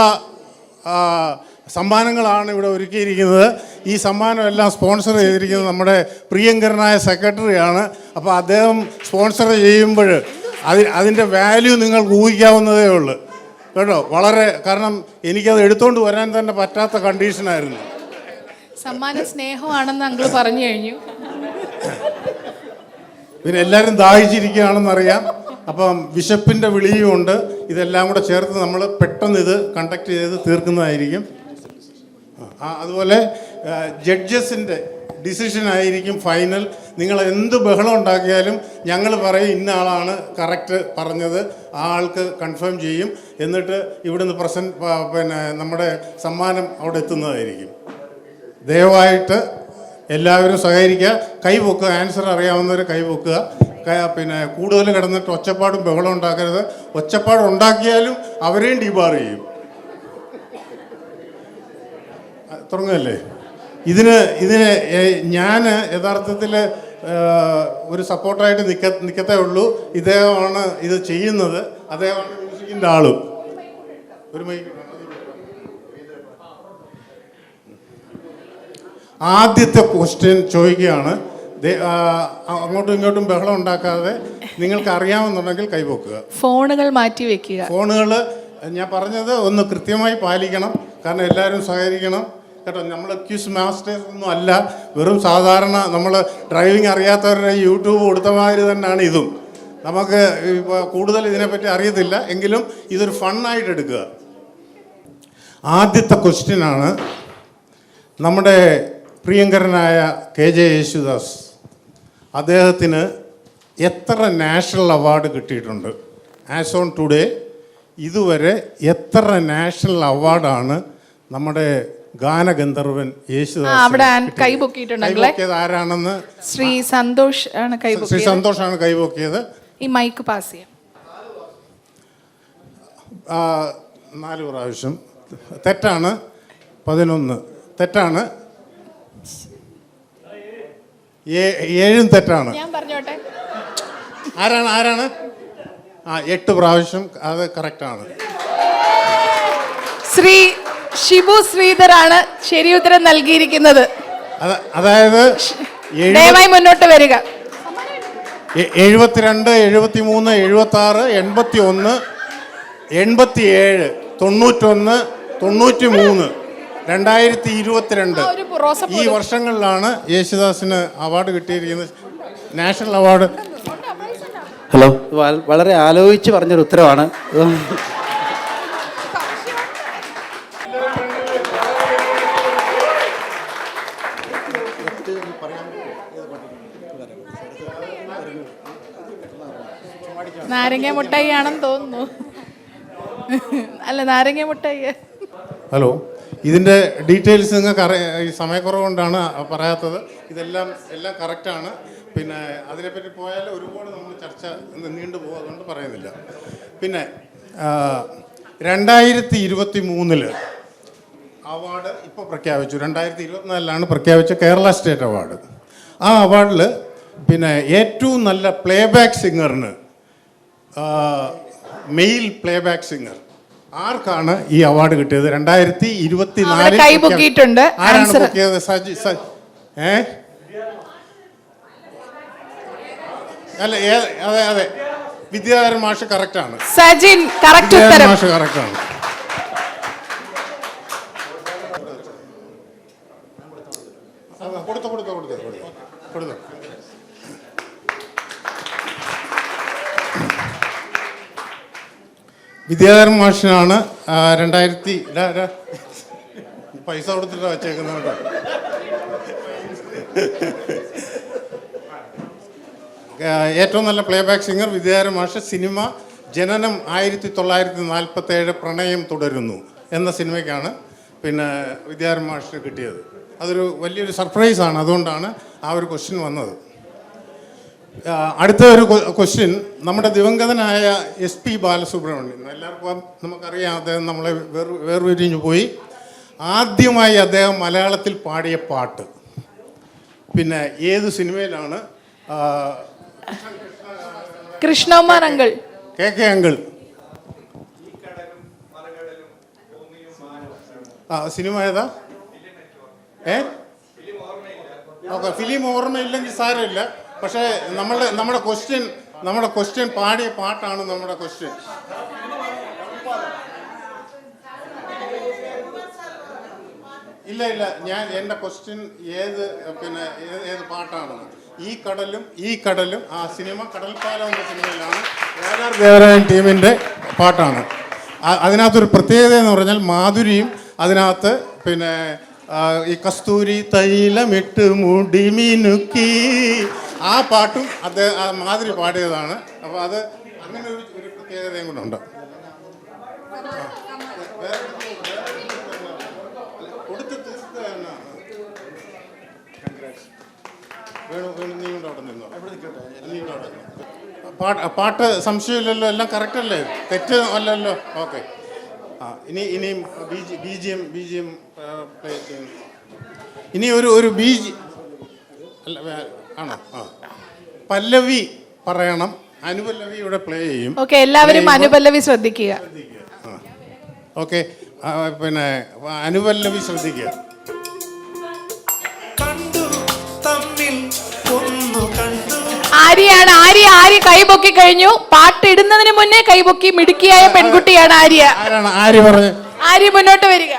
സമ്മാനങ്ങളാണ് ഇവിടെ ഒരുക്കിയിരിക്കുന്നത്. ഈ സമ്മാനമെല്ലാം സ്പോൺസർ ചെയ്തിരിക്കുന്നത് നമ്മുടെ പ്രിയങ്കരനായ സെക്രട്ടറിയാണ്. അപ്പോൾ അദ്ദേഹം സ്പോൺസർ ചെയ്യുമ്പോൾ അതിൻ്റെ വാല്യൂ നിങ്ങൾക്ക് ഊഹിക്കാവുന്നതേ ഉള്ളൂ കേട്ടോ. വളരെ, കാരണം എനിക്കത് എടുത്തുകൊണ്ട് വരാൻ തന്നെ പറ്റാത്ത കണ്ടീഷനായിരുന്നു. സമ്മാനം സ്നേഹമാണെന്ന് അങ്കിൾ പറഞ്ഞു കഴിഞ്ഞു. പിന്നെ എല്ലാവരും ദാഹിച്ചിരിക്കുകയാണെന്നറിയാം. അപ്പം വിശപ്പിൻ്റെ വിളിയുമുണ്ട്. ഇതെല്ലാം കൂടെ ചേർത്ത് നമ്മൾ പെട്ടെന്ന് ഇത് കണ്ടക്ട് ചെയ്ത് തീർക്കുന്നതായിരിക്കും. അതുപോലെ ജഡ്ജസിൻ്റെ ഡിസിഷനായിരിക്കും ഫൈനൽ. നിങ്ങൾ എന്ത് ബഹളം ഉണ്ടാക്കിയാലും ഞങ്ങൾ പറയും ഇന്ന ആളാണ് കറക്റ്റ് പറഞ്ഞത്, ആ ആൾക്ക് കൺഫേം ചെയ്യും. എന്നിട്ട് ഇവിടുന്ന് പിന്നെ നമ്മുടെ സമ്മാനം അവിടെ എത്തുന്നതായിരിക്കും. ദയവായിട്ട് എല്ലാവരും സഹകരിക്കുക. കൈ പൊക്കുക, ആൻസർ അറിയാവുന്നവർ കൈ പൊക്കുക. പിന്നെ കൂടുതൽ കിടന്നിട്ട് ഒച്ചപ്പാടും ബഹളം ഉണ്ടാക്കരുത്. ഒച്ചപ്പാട് ഉണ്ടാക്കിയാലും അവരെയും ഡീബാർ ചെയ്യും. തുടങ്ങുകയല്ലേ? ഇതിന് ഞാൻ യഥാർത്ഥത്തിൽ ഒരു സപ്പോർട്ടായിട്ട് നിൽക്കത്തേ ഉള്ളൂ. ഇദ്ദേഹമാണ് ഇത് ചെയ്യുന്നത്, അദ്ദേഹമാണ് മ്യൂസിക്കിൻ്റെ ആളും. ഒരു മൈക്ക്. ആദ്യത്തെ ക്വസ്റ്റ്യൻ ചോദിക്കുകയാണ്. അങ്ങോട്ടും ഇങ്ങോട്ടും ബഹളം ഉണ്ടാക്കാതെ നിങ്ങൾക്ക് അറിയാമെന്നുണ്ടെങ്കിൽ കൈവക്കുക. ഫോണുകൾ മാറ്റി വെക്കുക. ഫോണുകൾ ഞാൻ പറഞ്ഞത് ഒന്ന് കൃത്യമായി പാലിക്കണം. കാരണം എല്ലാവരും സഹകരിക്കണം കേട്ടോ. നമ്മൾ ക്വിസ് മാസ്റ്റേഴ്സ് ഒന്നും അല്ല, വെറും സാധാരണ നമ്മൾ ഡ്രൈവിംഗ് അറിയാത്തവരുടെ യൂട്യൂബ് കൊടുത്ത മാതിരി തന്നെയാണ് ഇതും. നമുക്ക് കൂടുതൽ ഇതിനെപ്പറ്റി അറിയത്തില്ല, എങ്കിലും ഇതൊരു ഫണ്ണായിട്ട് എടുക്കുക. ആദ്യത്തെ ക്വസ്റ്റ്യനാണ്. നമ്മുടെ പ്രിയങ്കരനായ KJ യേശുദാസ്, അദ്ദേഹത്തിന് എത്ര നാഷണൽ അവാർഡ് കിട്ടിയിട്ടുണ്ട്? ആസ് ഓൺ ടുഡേ ഇതുവരെ എത്ര നാഷണൽ അവാർഡാണ് നമ്മുടെ ഗാനഗന്ധർവൻ യേശുദാസ് അവിടെ കൈ പൊക്കിയിട്ടുണ്ടെങ്കിലേ കൈപൊക്കിയത് ആരാണെന്ന് ശ്രീ സന്തോഷ് ആണ് കൈ ശ്രീ പൊക്കിയത്. സന്തോഷാണ് കൈപൊക്കിയത്. ഈ മൈക്ക് പാസ് ചെയ്യാം. 4 പ്രാവശ്യം തെറ്റാണ്. 11 തെറ്റാണ്. 7 തെറ്റാണ്. ഞാൻ പറഞ്ഞോട്ടെ. ആരാണ് 8 പ്രാവശ്യം അത് കറക്റ്റാണ്. ശ്രീ ഷിബു ശ്രീധറാണ് ശരി ഉത്തരം നൽകിയിരിക്കുന്നത്. അതായത് ദയവായി മുന്നോട്ട് വരിക. 72, 73, 76, 81, 87, 91, 93, 2022 ഈ വർഷങ്ങളിലാണ് യേശുദാസിന് അവാർഡ് കിട്ടിയിരിക്കുന്നത്, നാഷണൽ അവാർഡ്. ഹലോ, വളരെ ആലോചിച്ച് പറഞ്ഞൊരു ഉത്തരവാണ്. നാരങ്ങ മുട്ടായി ആണെന്ന് തോന്നുന്നു. അല്ല, നാരങ്ങ മുട്ടായി. ഹലോ, ഇതിൻ്റെ ഡീറ്റെയിൽസ് നിങ്ങൾക്ക് ഈ സമയക്കുറവുകൊണ്ടാണ് പറയാത്തത്. എല്ലാം കറക്റ്റാണ്. പിന്നെ അതിനെപ്പറ്റി പോയാൽ ഒരുപാട് നമ്മൾ ചർച്ച നീണ്ടു പോകും, അതുകൊണ്ട് പറയുന്നില്ല. പിന്നെ 2023 അവാർഡ് ഇപ്പോൾ പ്രഖ്യാപിച്ചു. 2024 പ്രഖ്യാപിച്ച കേരള സ്റ്റേറ്റ് അവാർഡ്. ആ അവാർഡിൽ പിന്നെ ഏറ്റവും നല്ല പ്ലേബാക്ക് സിംഗറിന്, മെയിൽ പ്ലേബാക്ക് സിംഗർ ആർക്കാണ് ഈ അവാർഡ് കിട്ടിയത്? 2024 കൈ പൊക്കിയിട്ടുണ്ട്. ആരാണ് പൊക്കിയത്? അല്ല, അതെ, വിദ്യാധരൻ മാഷ് കറക്റ്റാണ്. സജിൻ കറക്റ്റ് ഉത്തരം. മാഷ് കറക്റ്റാണ്. കൊടുത്തു. വിദ്യാധരൻ മാഷിനാണ് 2000 പൈസ കൊടുത്തിട്ടാണ് വച്ചേക്കുന്നത് കേട്ടോ. ഏറ്റവും നല്ല പ്ലേബാക്ക് സിംഗർ വിദ്യാധരൻ മാഷ്. സിനിമ ജനനം 1947 പ്രണയം തുടരുന്നു എന്ന സിനിമയ്ക്കാണ് പിന്നെ വിദ്യാധരൻ മാഷിന് കിട്ടിയത്. അതൊരു വലിയൊരു സർപ്രൈസാണ്. അതുകൊണ്ടാണ് ആ ഒരു ക്വസ്റ്റ്യൻ വന്നത്. അടുത്ത ഒരു ക്വസ്റ്റ്യൻ നമ്മുടെ ദിവംഗതനായ SP ബാലസുബ്രഹ്മണ്യൻ. എല്ലാവർക്കും നമുക്കറിയാം, അദ്ദേഹം നമ്മളെ വേർപിരിഞ്ഞു പോയി. ആദ്യമായി അദ്ദേഹം മലയാളത്തിൽ പാടിയ പാട്ട് പിന്നെ ഏത് സിനിമയിലാണ്? Krishnakumar uncle, KK uncle. സിനിമ ഏതാ? ഓക്കെ, ഫിലിം ഓർമ്മയില്ലെങ്കിൽ സാരമില്ല. പക്ഷേ നമ്മുടെ ക്വസ്റ്റ്യൻ പാടിയ പാട്ടാണ് നമ്മുടെ ക്വസ്റ്റ്യൻ. ഇല്ല, എൻ്റെ ക്വസ്റ്റ്യൻ ഏത് പാട്ടാണെന്ന്. ഈ കടലും ആ സിനിമ കടൽപ്പാലം എന്ന സിനിമയിലാണ്. ദേവരാജൻ ടീമിൻ്റെ പാട്ടാണ്. അതിനകത്തൊരു പ്രത്യേകത എന്ന് പറഞ്ഞാൽ മാധുരിയും അതിനകത്ത് പിന്നെ ഈ കസ്തൂരി തൈലമിട്ട് മുടി മിനുക്കി ആ പാട്ടും മാധുരി പാടിയതാണ്. അപ്പോൾ അത് അങ്ങനെ ഒരു പ്രത്യേകതയും കൂടെ ഉണ്ട്. കൊടുത്ത് തീർക്കുകയാണ്. പാട്ട് സംശയമില്ലല്ലോ, എല്ലാം കറക്റ്റ് അല്ലേ? തെറ്റ് അല്ലല്ലോ? ഓക്കെ. ഇനിയും BGM പ്ലേ ചെയ്യുന്നു. ഇനി ഒരു അല്ല ആണോ? പല്ലവി പറയണം. അനുപല്ലവി ഇവിടെ പ്ലേ ചെയ്യും. ഓക്കെ, എല്ലാവരും അനുപല്ലവി ശ്രദ്ധിക്കുക. ഓക്കെ, പിന്നെ അനുപല്ലവി ശ്രദ്ധിക്കുക. ആര്യാണ്. ആര്യ കൈ പൊക്കി കഴിഞ്ഞു. പാട്ട് ഇടുന്നതിന് മുന്നേ കൈപൊക്കി മിടുക്കിയായ പെൺകുട്ടിയാണ് ആര്യ. ആര്യ പറഞ്ഞു. ആര്യ മുന്നോട്ട് വരിക.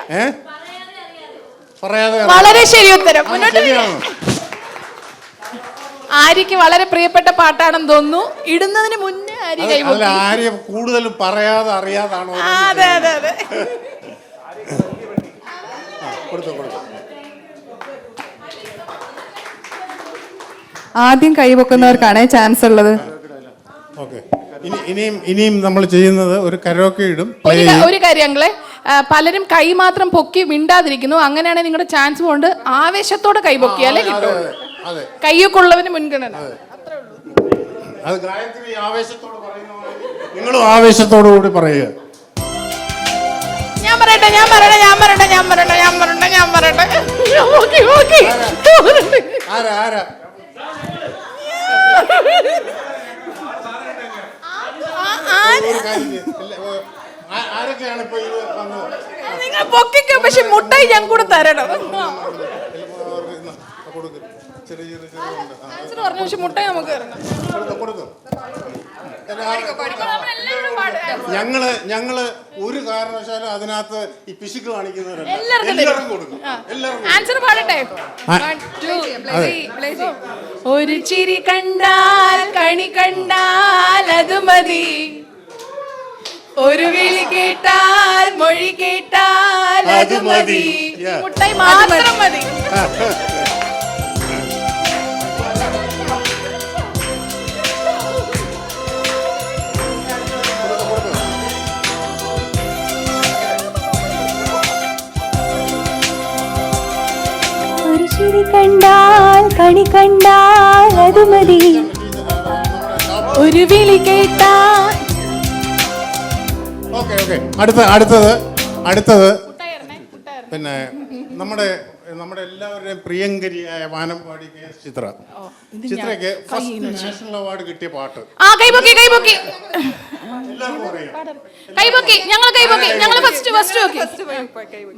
പറയാതെ വളരെ ശരി ഉത്തരം. മുന്നോട്ട് വരിക. ആര്യക്ക് വളരെ പ്രിയപ്പെട്ട പാട്ടാണെന്ന് തോന്നുന്നു. ഇടുന്നതിന് മുന്നേ ആര്യ കൈപൊക്കി. ആര്യ കൂടുതലും പറയാതെ അറിയാതാണോ? അതെ. കൊടുത്തു. ആദ്യം കൈവെക്കുന്നവർക്കാണ് ചാൻസ് ഉള്ളത്. ഓക്കെ. ഇനിയും നമ്മൾ ചെയ്യുന്നത് ഒരു കരോക്കെ ഇടും, പ്ലേ ചെയ്യും. ഒരു കാര്യം അങ്ങളെ, പലരും കൈ മാത്രം പൊക്കി മിണ്ടാതിരിക്കുന്നു. അങ്ങനെയാണെങ്കിൽ നിങ്ങളുടെ ചാൻസ് കൊണ്ട് ആവേശത്തോടെ കൈ പൊക്കിയാലേ കിട്ടും. അതെ, കൈയൊക്കെ ഉള്ളവന് മുൻഗണന. അത് ഗായത്രി ആവേശത്തോട് പറയുന്ന പോലെ നിങ്ങളും ആവേശത്തോടു കൂടി പറയുക. ഞാൻ പറയട്ടെ. ആരാ ആരൊക്കെയാണ് ഇപ്പൊ ഇത് വന്നത്? നിങ്ങൾ പൊക്കിക്കോ, പക്ഷെ മുട്ടായി ഞാൻ കൂടെ തരണം. കൊടുക്കും, ചെറിയ ആൻസർ പറഞ്ഞു, പക്ഷെ മുട്ടായി നമുക്ക് തരണം. കൊടുക്കും. ഞങ്ങള് ഒരു കാരണവശാലും അതിനകത്ത് ഈ പിശുക്ക് കാണിക്കുന്നവരല്ല. എല്ലാവർക്കും കൊടുക്കും. ആൻസർ പാടട്ടെ. ഒരു ചിരി കണ്ടാൽ കണി കണ്ടാൽ അത് മതി, ഒരു വിളി കേട്ടാൽ മൊഴി കേട്ടാൽ അത് മതി, മുട്ടായി മാത്രം മതി. ഒരു ചിരി കണ്ടാൽ കണി കണ്ടാൽ അത് മതി, ഒരു വിളി കേട്ടാൽ. ഓക്കെ. അടുത്തത് പിന്നെ നമ്മുടെ എല്ലാവരുടെയും പ്രിയങ്കരിയായ വാനമ്പാടി KS ചിത്രയ്ക്ക് ഫസ്റ്റ് നാഷണൽ അവാർഡ് കിട്ടിയ പാട്ട് കൈപൊക്കി എല്ലാവർക്കും അറിയാം. ഞങ്ങൾ ഫസ്റ്റ് നോക്കി.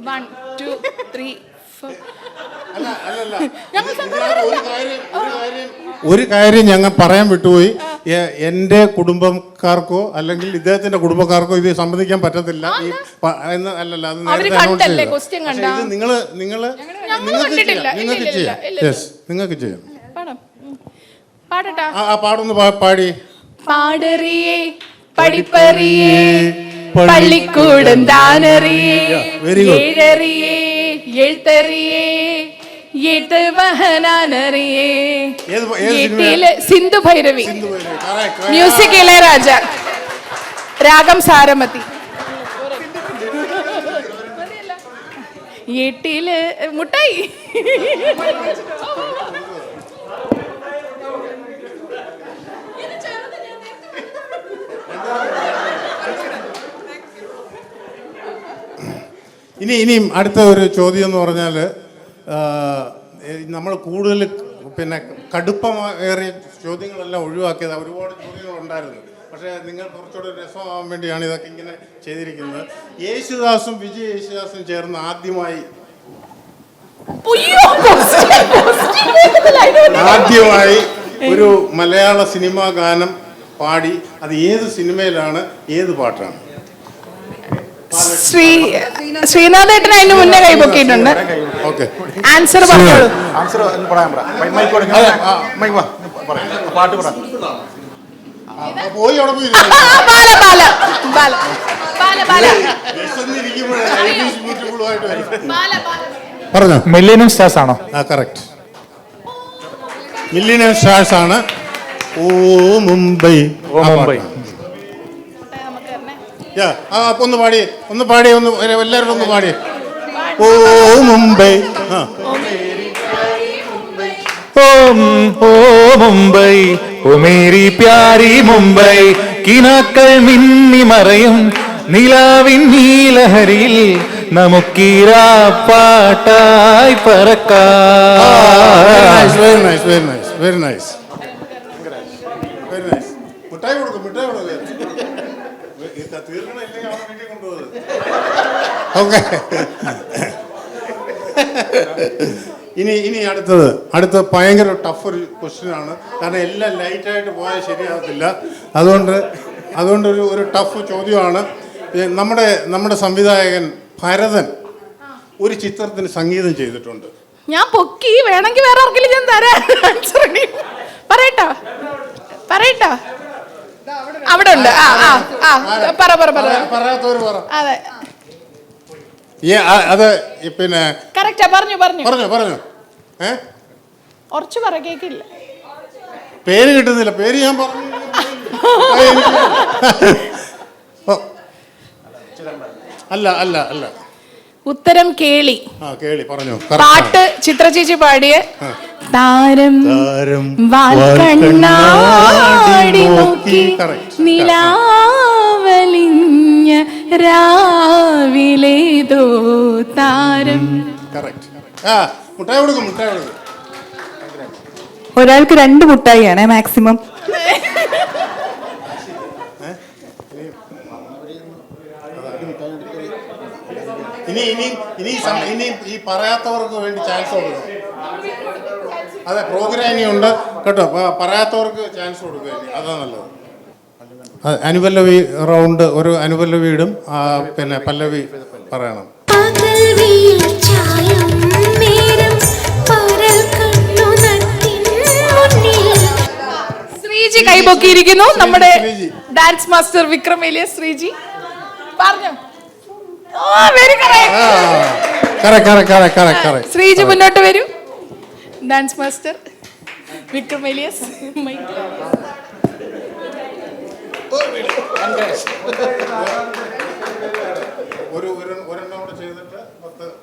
1 2 3 4. ഒരു കാര്യം ഞങ്ങൾ പറയാൻ വിട്ടുപോയി. എൻ്റെ കുടുംബക്കാർക്കോ അല്ലെങ്കിൽ ഇദ്ദേഹത്തിന്റെ കുടുംബക്കാർക്കോ ഇത് സംബന്ധിക്കാൻ പറ്റത്തില്ല. അല്ലല്ല, അത് നേരത്തെ അനൗൺസ് ചെയ്തു. ഇത് നിങ്ങൾക്ക് ചെയ്യാം. പാടൊന്ന് പാടി. പാടറിയേ പഠിപ്പറിയേ പള്ളിക്കൂടം താനറിയേ ഏഴറിയേ എഴുത്തറിയേ എട്ട് വഹനാനറിയേ. സിന്ധു ഭൈരവി. മ്യൂസിക് ഇളയരാജ. രാഗം സാരമതി. എട്ടില് മുട്ടായി. ഇനിയും അടുത്ത ഒരു ചോദ്യം എന്ന് പറഞ്ഞാൽ, നമ്മൾ കൂടുതൽ പിന്നെ കടുപ്പമേറിയ ചോദ്യങ്ങളെല്ലാം ഒഴിവാക്കിയത്. ഒരുപാട് ചോദ്യങ്ങളുണ്ടായിരുന്നു, പക്ഷേ നിങ്ങൾ കുറച്ചുകൂടെ രസമാകാൻ വേണ്ടിയാണ് ഇതൊക്കെ ഇങ്ങനെ ചെയ്തിരിക്കുന്നത്. യേശുദാസും വിജയ് യേശുദാസും ചേർന്ന് ആദ്യമായി ഒരു മലയാള സിനിമാ ഗാനം പാടി. അത് ഏത് സിനിമയിലാണ്, ഏത് പാട്ടാണ്? ശ്രീനാഥേട്ടൻ അതിന് മുന്നേ കൈപൊക്കിയിട്ടുണ്ട്. ആൻസർ പറഞ്ഞോളൂ. പറഞ്ഞോ. മില്ലേനിയം സ്റ്റാർസ് ആണോ? കറക്റ്റ്, മില്ലേനിയം സ്റ്റാർസ് ആണ്. ഓ മുംബൈ. ഒന്ന് പാടി എല്ലാവരും ഒന്ന് പാടി. ഓ മുംബൈ. ഓ മുംബൈ, ഓ മേരി പ്യാരി മുംബൈ, കിനാക്കൾ മിന്നി മറയും നിലാവിൻ നീലഹരിയിൽ നമുക്കീരാ പാട്ടായി പറക്കാം. Very nice. മിഠായി കൊടുക്കും. ഓക്കെ. ഇനി അടുത്ത ഭയങ്കര ടഫ് ഒരു ക്വസ്റ്റ്യൻ ആണ്. കാരണം എല്ലാം ലൈറ്റായിട്ട് പോയാൽ ശരിയാകത്തില്ല. അതുകൊണ്ട് ഒരു ടഫ് ചോദ്യമാണ്. നമ്മുടെ സംവിധായകൻ ഭരതൻ ഒരു ചിത്രത്തിന് സംഗീതം ചെയ്തിട്ടുണ്ട്. ഞാൻ പൊക്കി, വേണമെങ്കിൽ വേറെ ആർക്കെങ്കിലും ഞാൻ തരാം. പറയട്ടോ അവിടെ ഉണ്ട്. പറയാത്തവര് പറ. അതെ, അത് പിന്നെ കറക്റ്റാ. പറഞ്ഞു ഉറച്ചു പറ, കേക്കില്ല. പേര് കിട്ടുന്നില്ല. പേര് ഞാൻ പറഞ്ഞു. ഓ. അല്ല അല്ല അല്ല ഉത്തരം കേളി. കേളി പറഞ്ഞു. പാട്ട് ചിത്ര ചേച്ചി പാടിയ താരം താരം വാൽക്കണ്ണാടി നോക്കി നിലാവലിഞ്ഞ രാവിലേതോ താരം. മുട്ടായി കൊടുക്കും, മുട്ടായി കൊടുക്കും. ഒരാൾക്ക് 2 മുട്ടായിയാണ് മാക്സിമം. ഇനി ഇനി ഇനി ഇനി ഈ പറയാത്തവർക്ക് വേണ്ടി ചാൻസ് കൊടുക്കും. അതെ, പ്രോഗ്രാം ഇനിയുണ്ട് കേട്ടോ. പറയാത്തവർക്ക് ചാൻസ് കൊടുക്കുക, അതാ നല്ലത്. അനുപല്ലവി റൗണ്ട്, ഒരു അനുപല്ലവി ഇടും, പിന്നെ പല്ലവി പറയണം. ശ്രീജി കൈപൊക്കിയിരിക്കുന്നു. നമ്മുടെ dance master Vikram Elias Sreeji പറഞ്ഞു. ശ്രീജി മുന്നോട്ട് വരൂ. Dance master Vikram Elias. ഒരെണ്ണം കൂടെ ചെയ്തിട്ട്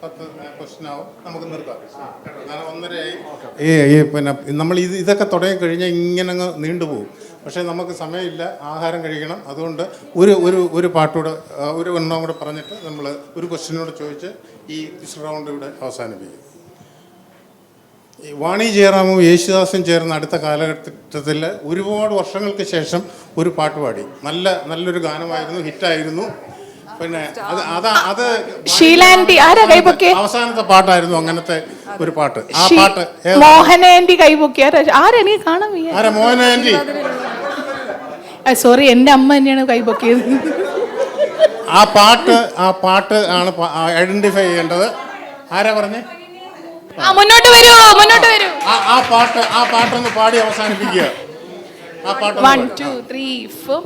10 ക്വസ്റ്റ്യൻ ആവും, നമുക്ക് നിർത്താം. 1:30 ഈ പിന്നെ നമ്മൾ ഇതൊക്കെ തുടങ്ങി കഴിഞ്ഞാൽ ഇങ്ങനെ അങ്ങ് നീണ്ടുപോകും. പക്ഷേ നമുക്ക് സമയമില്ല, ആഹാരം കഴിക്കണം. അതുകൊണ്ട് ഒരു പാട്ടുകൂടെ, ഒരു എണ്ണം കൂടെ പറഞ്ഞിട്ട് നമ്മൾ ഒരു ക്വസ്റ്റ്യനോട് ചോദിച്ച് ഈ റൗണ്ട് ഇവിടെ അവസാനിപ്പിക്കും. ഈ വാണി ജയറാമും യേശുദാസും ചേർന്ന് അടുത്ത കാലഘട്ടത്തിൽ ഒരുപാട് വർഷങ്ങൾക്ക് ശേഷം ഒരു പാട്ട് പാടി. നല്ലൊരു ഗാനമായിരുന്നു, ഹിറ്റായിരുന്നു. പിന്നെ അത് അവസാനത്തെ പാട്ടായിരുന്നു അങ്ങനത്തെ ഒരു പാട്ട്. ആ പാട്ട് മോഹനാൻറ്റി കൈപൊക്കി. ആരെനിക്ക് കാണാൻ ആരാ? മോഹനാൻറ്റി. സോറി, എൻ്റെ അമ്മ തന്നെയാണ് കൈപൊക്കിയത്. ആ പാട്ട് ആണ് ഐഡന്റിഫൈ ചെയ്യേണ്ടത്. ആരാ പറഞ്ഞേ? മുന്നോട്ട് വരൂ, മുന്നോട്ട് വരൂ. ആ പാട്ടൊന്ന് പാടി അവസാനിപ്പിക്കുക. ആ പാട്ട് 1 2 3 4.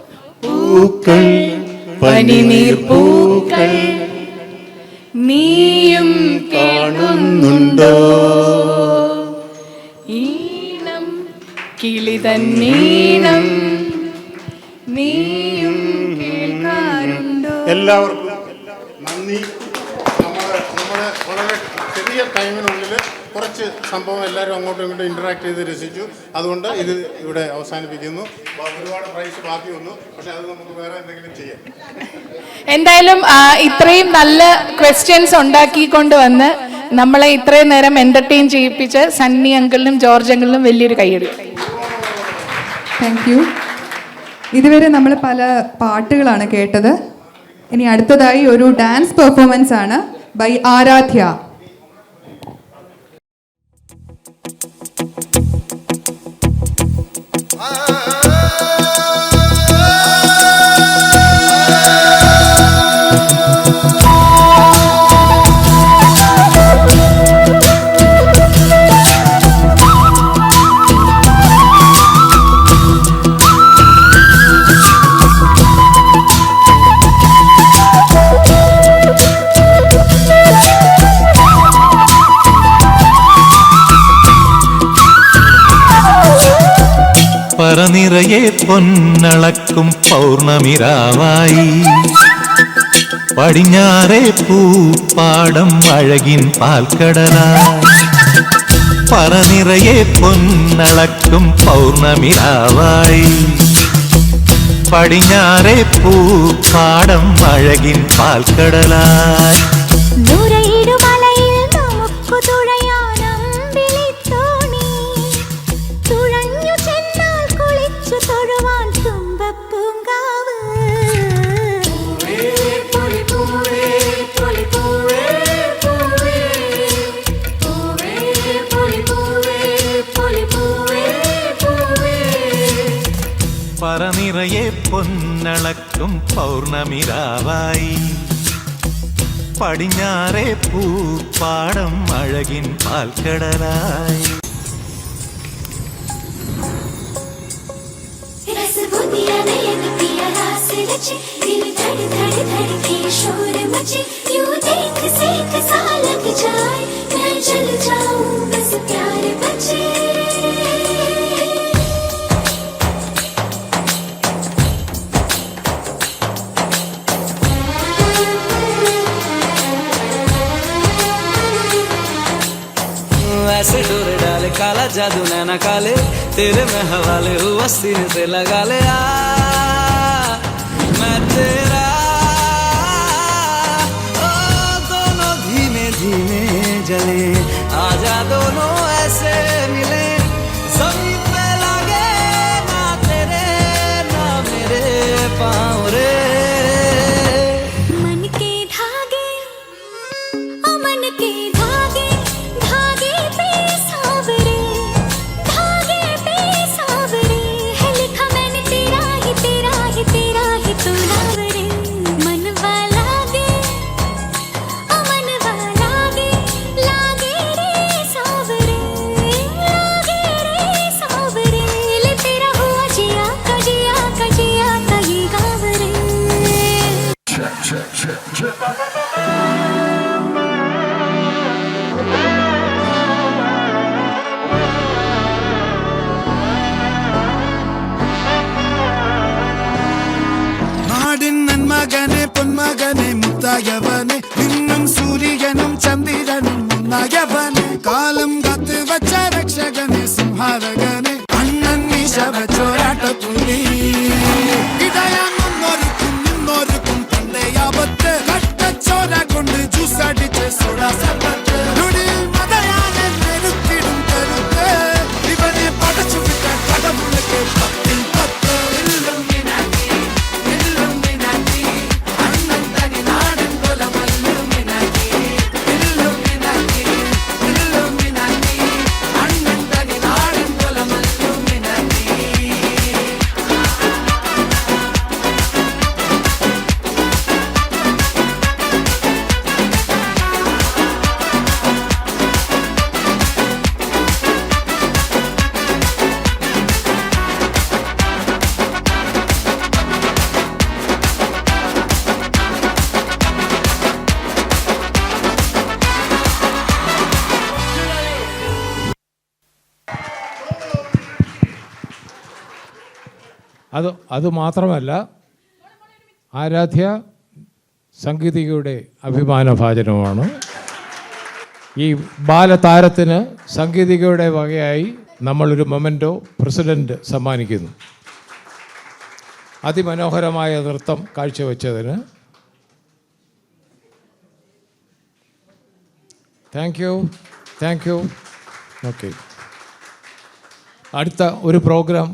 പൂക്കൾ പനിനീർ പൂക്കൾ നീയും കാണുന്നുണ്ടോ? ഈണം കിളിതന്നീണം നീയും കേൾക്കാറുണ്ടോ? എല്ലാവർക്കും നന്ദി. നമ്മുടെ വളരെ ചെറിയ ടൈമിനുള്ളിൽ കുറച്ച് സംഭവം എല്ലാവരും അങ്ങോട്ടും ഇങ്ങോട്ടും ഇൻറ്ററാക്ട് ചെയ്ത് രസിച്ചു. അതുകൊണ്ട് ഇത് ഇവിടെ അവസാനിപ്പിക്കുന്നു. ഒരുപാട് പ്രൈസ് ബാക്കി വന്നു, പക്ഷെ അത് നമുക്ക് വേറെ എന്തെങ്കിലും ചെയ്യാം. എന്തായാലും ഇത്രയും നല്ല ക്വസ്റ്റ്യൻസ് ഉണ്ടാക്കിക്കൊണ്ട് വന്ന് നമ്മളെ ഇത്രയും നേരം എന്റർടൈൻ ചെയ്യിപ്പിച്ച് സണ്ണി അങ്കിളിനും ജോർജ് അങ്കിളിനും വലിയൊരു കൈയ്യടി. Thank you. ഇതുവരെ നമ്മൾ പല പാട്ടുകളാണ് കേട്ടത്. ഇനി അടുത്തതായി ഒരു ഡാൻസ് പെർഫോമൻസ് ആണ് ബൈ ആരാധ്യ. പറനിറയെ പൊന്നളക്കും പൗർണമിരാവായി പടിഞ്ഞാറേ പൂപ്പാടം അഴകിൻ പാൽക്കടലായി. പറനിറയെ പൊന്നളക്കും പൗർണമിരാവായി പടിഞ്ഞാറേ പൂപ്പാടം അഴകിൻ പാൽക്കടലായി. പറനിറയെ പൊന്നളക്കും പൗർണമിരാവായി പടിഞ്ഞാറേ പൂപ്പാടം അഴകിൻ പാൽക്കടലായി. जादू नैना काले तेरे में हवाले हुआ सीने से लगा ले मैं तेरा ओ दोनों धीमे धीमे जले आजा दोनों ऐसे मिले जमीन पे लगे ना तेरे ना मेरे पाँव रे मन के धागे ओ मन के धागे धागे पे सावरे है लिखा मैंने तेरा ही तेरा ही तेरा ही तू नावरे मन वाला गे ओ मन वाला गे लागे रे सावरे ले तेरा हुआ जिया का जिया का जिया का ये गावरे നാടിൻ നന്മകനെ പൊന്മകനെ മുത്തായവനെ നിന്നും സൂര്യനും ചന്ദ്രനും മുന്നായവനെ കാലം കാത്ത് വച്ച രക്ഷകനെ സംഹാരകനെ അണ്ണൻ ചോരാട്ടപ്പുലി ഇടയാൻ നിന്നോർക്കും തന്റെ ആപത്ത് കട്ടച്ചോര കൊണ്ട് ജ്യൂസ് അടിച്ച് സോഡ സർബത്ത് നുടിൽ മതയാനെ നെരുത്തിടും കരുത്ത് ഇവനെ പടച്ചു വിട്ട കടമുളക്ക് പത്തിൽ പത്ത് അണ്ണൻ തനി നാടൻ കൊല മല്ലുമിനാക്കി അണ്ണൻ തനി നാടൻ കൊല മല്ലുമിനാക്കി അത് മാത്രമല്ല ആരാധ്യ സംഗീതികയുടെ അഭിമാനഭാജനമാണ്. ഈ ബാലതാരത്തിന് സംഗീതികയുടെ വകയായി നമ്മളൊരു മൊമെൻറ്റോ പ്രസിഡന്റ് സമ്മാനിക്കുന്നു. അതിമനോഹരമായ നൃത്തം കാഴ്ചവെച്ചതിന് താങ്ക് യു. ഓക്കെ, അടുത്ത ഒരു പ്രോഗ്രാം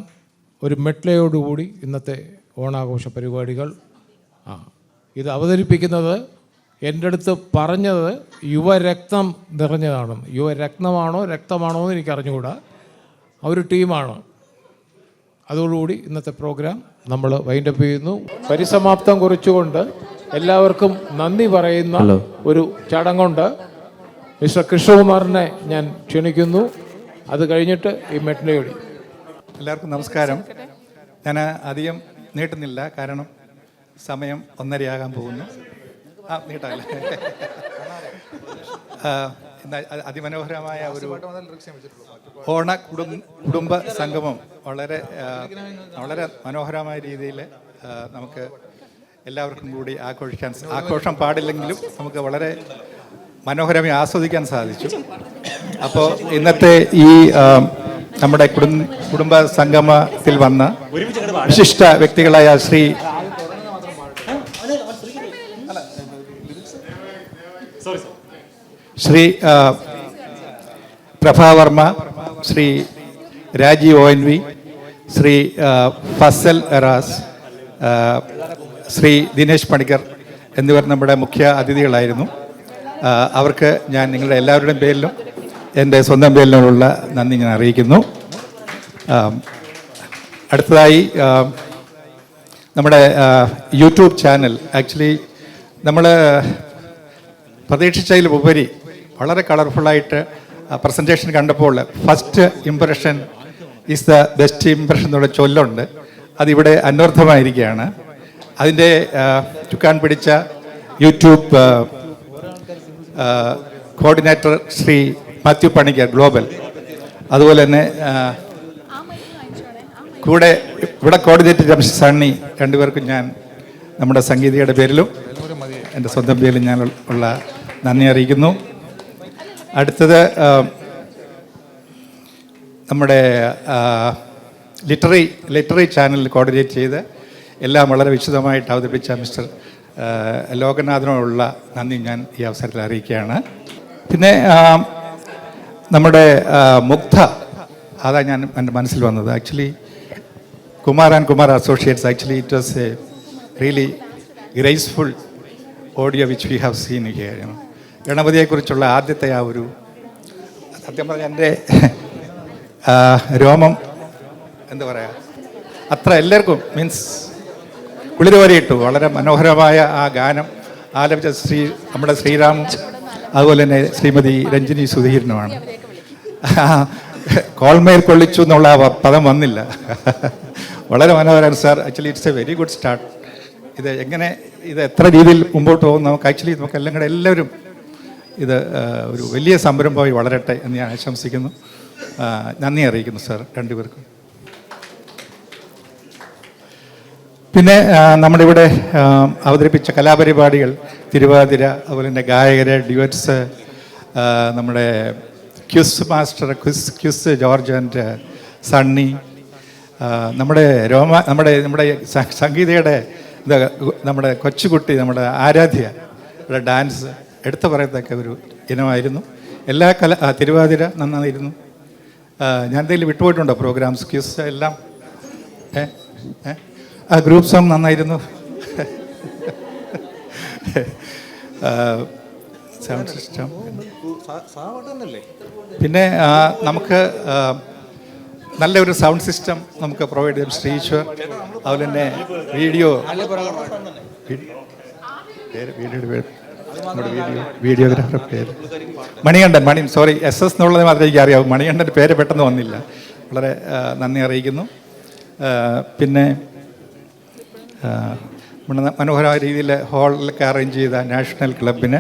ഒരു മെട്ലയോടുകൂടി ഇന്നത്തെ ഓണാഘോഷ പരിപാടികൾ ഇത് അവതരിപ്പിക്കുന്നത് എൻ്റെ അടുത്ത് പറഞ്ഞത് യുവരക്തം നിറഞ്ഞതാണ്. യുവരക്തമാണോ രക്തമാണോ എന്ന് എനിക്ക് അറിഞ്ഞുകൂടാ. ഒരു ടീമാണ്. അതോടുകൂടി ഇന്നത്തെ പ്രോഗ്രാം നമ്മൾ വൈൻഡപ്പ് ചെയ്യുന്നു. പരിസമാപ്തം കുറിച്ചുകൊണ്ട് എല്ലാവർക്കും നന്ദി പറയുന്ന ഒരു ചടങ്ങുണ്ട്. മിസ്റ്റർ കൃഷ്ണകുമാറിനെ ഞാൻ ക്ഷണിക്കുന്നു. അത് കഴിഞ്ഞിട്ട് ഈ മെട്ലയോടി. എല്ലാവർക്കും നമസ്കാരം. ഞാൻ അധികം നീട്ടുന്നില്ല, കാരണം സമയം 1:30 പോകുന്നു. നീട്ടല്ല. അതിമനോഹരമായ ഒരു ഓണ കുടുംബ സംഗമം വളരെ മനോഹരമായ രീതിയിൽ നമുക്ക് എല്ലാവർക്കും കൂടി ആഘോഷം പാടില്ലെങ്കിലും നമുക്ക് വളരെ മനോഹരമായി ആസ്വദിക്കാൻ സാധിച്ചു. അപ്പോൾ ഇന്നത്തെ ഈ നമ്മുടെ കുടുംബ സംഗമത്തിൽ വന്ന വിശിഷ്ട വ്യക്തികളായ ശ്രീ പ്രഭാവർമ്മ, ശ്രീ രാജീവ് ONV, ശ്രീ ഫസൽ എറാസ്, ശ്രീ ദിനേശ് പണിക്കർ എന്നിവർ നമ്മുടെ മുഖ്യ അതിഥികളായിരുന്നു. അവർക്ക് ഞാൻ നിങ്ങളുടെ എല്ലാവരുടെയും പേരിലും എൻ്റെ സ്വന്തം പേരിലുള്ള നന്ദി ഞാൻ അറിയിക്കുന്നു. അടുത്തതായി നമ്മുടെ യൂട്യൂബ് ചാനൽ ആക്ച്വലി നമ്മൾ പ്രതീക്ഷിച്ചതിലുപരി വളരെ കളർഫുള്ളായിട്ട് പ്രസൻറ്റേഷൻ കണ്ടപ്പോൾ first impression is the best impression എന്നുള്ള ചൊല്ലുണ്ട്. അതിവിടെ അന്വർത്ഥമായിരിക്കുകയാണ്. അതിൻ്റെ ചുക്കാൻ പിടിച്ച YouTube coordinator Shri Mathew Panicker global, അതുപോലെ തന്നെ കൂടെ ഇവിടെ കോർഡിനേറ്റർ സണ്ണി, രണ്ടുപേർക്കും ഞാൻ നമ്മുടെ സംഗീതയുടെ പേരിലും എൻ്റെ സ്വന്തം പേരിലും ഞാൻ ഉള്ള നന്ദി അറിയിക്കുന്നു. അടുത്തത് നമ്മുടെ ലിറ്റററി ചാനൽ കോർഡിനേറ്റ് ചെയ്ത് എല്ലാം വളരെ വിശദമായിട്ട് അവതരിപ്പിച്ച മിസ്റ്റർ ലോകനാഥനോടുള്ള നന്ദി ഞാൻ ഈ അവസരത്തിൽ അറിയിക്കുകയാണ്. പിന്നെ നമ്മുടെ മുഗ്ധ, അതാ ഞാൻ എൻ്റെ മനസ്സിൽ വന്നത്. Actually Kumar and Kumar associates, actually it was a really graceful audio which we have seen here. ഗണപതിയെക്കുറിച്ചുള്ള ആദ്യത്തെ ആ ഒരു, സത്യം പറഞ്ഞാൽ എൻ്റെ രോമം എന്താ പറയുക, അത്ര എല്ലാവർക്കും മീൻസ് കുളിരുവരെയിട്ടു. വളരെ മനോഹരമായ ആ ഗാനം ആലപിച്ച നമ്മുടെ ശ്രീറാമും അതുപോലെ തന്നെ ശ്രീമതി രഞ്ജിനി സുധീരനുമാണ്. കോൾമേൽ കൊള്ളിച്ചു എന്നുള്ള പദം വന്നില്ല. വളരെ മനോഹരമാണ് sir. Actually it's A very good start. ഇത് എത്ര രീതിയിൽ മുമ്പോട്ട് പോകും നമുക്ക് ആക്ച്വലി നമുക്കെല്ലാം കൂടെ എല്ലാവരും ഇത് ഒരു വലിയ സംരംഭമായി വളരട്ടെ എന്ന് ഞാൻ ആശംസിക്കുന്നു. നന്ദി അറിയിക്കുന്നു സാർ രണ്ടുപേർക്കും. പിന്നെ നമ്മുടെ ഇവിടെ അവതരിപ്പിച്ച കലാപരിപാടികൾ, തിരുവാതിര, അതുപോലെ തന്നെ ഗായകര്, ഡ്യുവറ്റ്സ്, നമ്മുടെ ക്യൂസ് മാസ്റ്റർ ക്യൂസ് ജോർജ് ആൻഡ് സണ്ണി, നമ്മുടെ സംഗീതയുടെ നമ്മുടെ കൊച്ചുകുട്ടി, നമ്മുടെ ആരാധ്യ ഡാൻസ് എടുത്തു പറയത്തക്ക ഒരു ഇനമായിരുന്നു. എല്ലാ തിരുവാതിര നന്നായിരുന്നു. ഞാൻ എന്തെങ്കിലും വിട്ടുപോയിട്ടുണ്ടോ പ്രോഗ്രാംസ്, ക്യൂസ് എല്ലാം? ഗ്രൂപ്പ് സോങ് നന്നായിരുന്നു. Sound system. പിന്നെ നമുക്ക് നല്ലൊരു സൗണ്ട് സിസ്റ്റം നമുക്ക് പ്രൊവൈഡ് ചെയ്യും ശ്രീശ്വർ. അതുപോലെ തന്നെ വീഡിയോഗ്രാഫർ പേര് മണികണ്ഠൻ. സോറി, SS എന്നുള്ളത് മാത്രമേ എനിക്ക് അറിയാവൂ. മണികണ്ഠൻ്റെ പേര് പെട്ടെന്ന് വന്നില്ല. വളരെ നന്ദി അറിയിക്കുന്നു. പിന്നെ മനോഹരമായ രീതിയിൽ ഹാളിലൊക്കെ അറേഞ്ച് ചെയ്ത നാഷണൽ ക്ലബിന്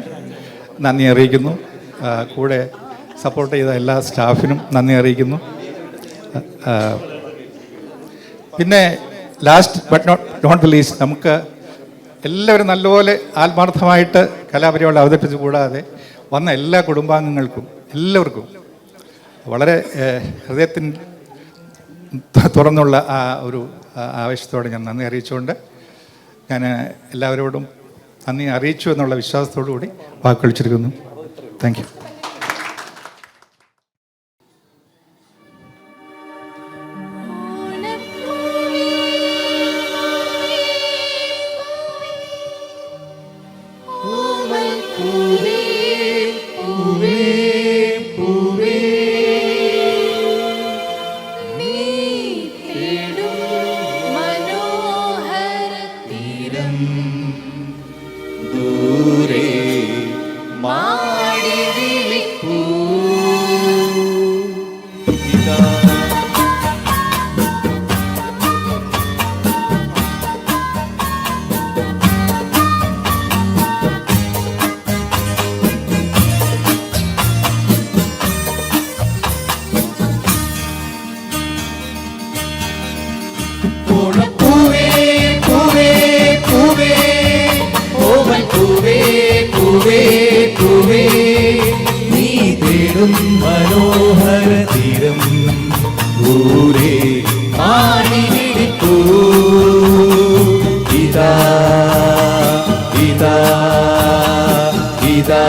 നന്ദി അറിയിക്കുന്നു. കൂടെ സപ്പോർട്ട് ചെയ്ത എല്ലാ സ്റ്റാഫിനും നന്ദി അറിയിക്കുന്നു. പിന്നെ last but not the least, നമുക്ക് എല്ലാവരും നല്ലപോലെ ആത്മാർത്ഥമായിട്ട് കലാപരിപാടി അവതരിപ്പിച്ച് കൂടാതെ വന്ന എല്ലാ കുടുംബാംഗങ്ങൾക്കും എല്ലാവർക്കും വളരെ ഹൃദയത്തിന് തുറന്നുള്ള ആ ഒരു ആവേശത്തോടെ ഞാൻ നന്ദി അറിയിച്ചുകൊണ്ട് ഞാൻ എല്ലാവരോടും നന്ദി അറിയിച്ചു എന്നുള്ള വിശ്വാസത്തോടു കൂടി വാക്കുകളിച്ചിരിക്കുന്നു. Thank you. മനോഹര തീരം ദൂരെ മാണിവിളിപ്പൂ ഇതാ ഇതാ ഇതാ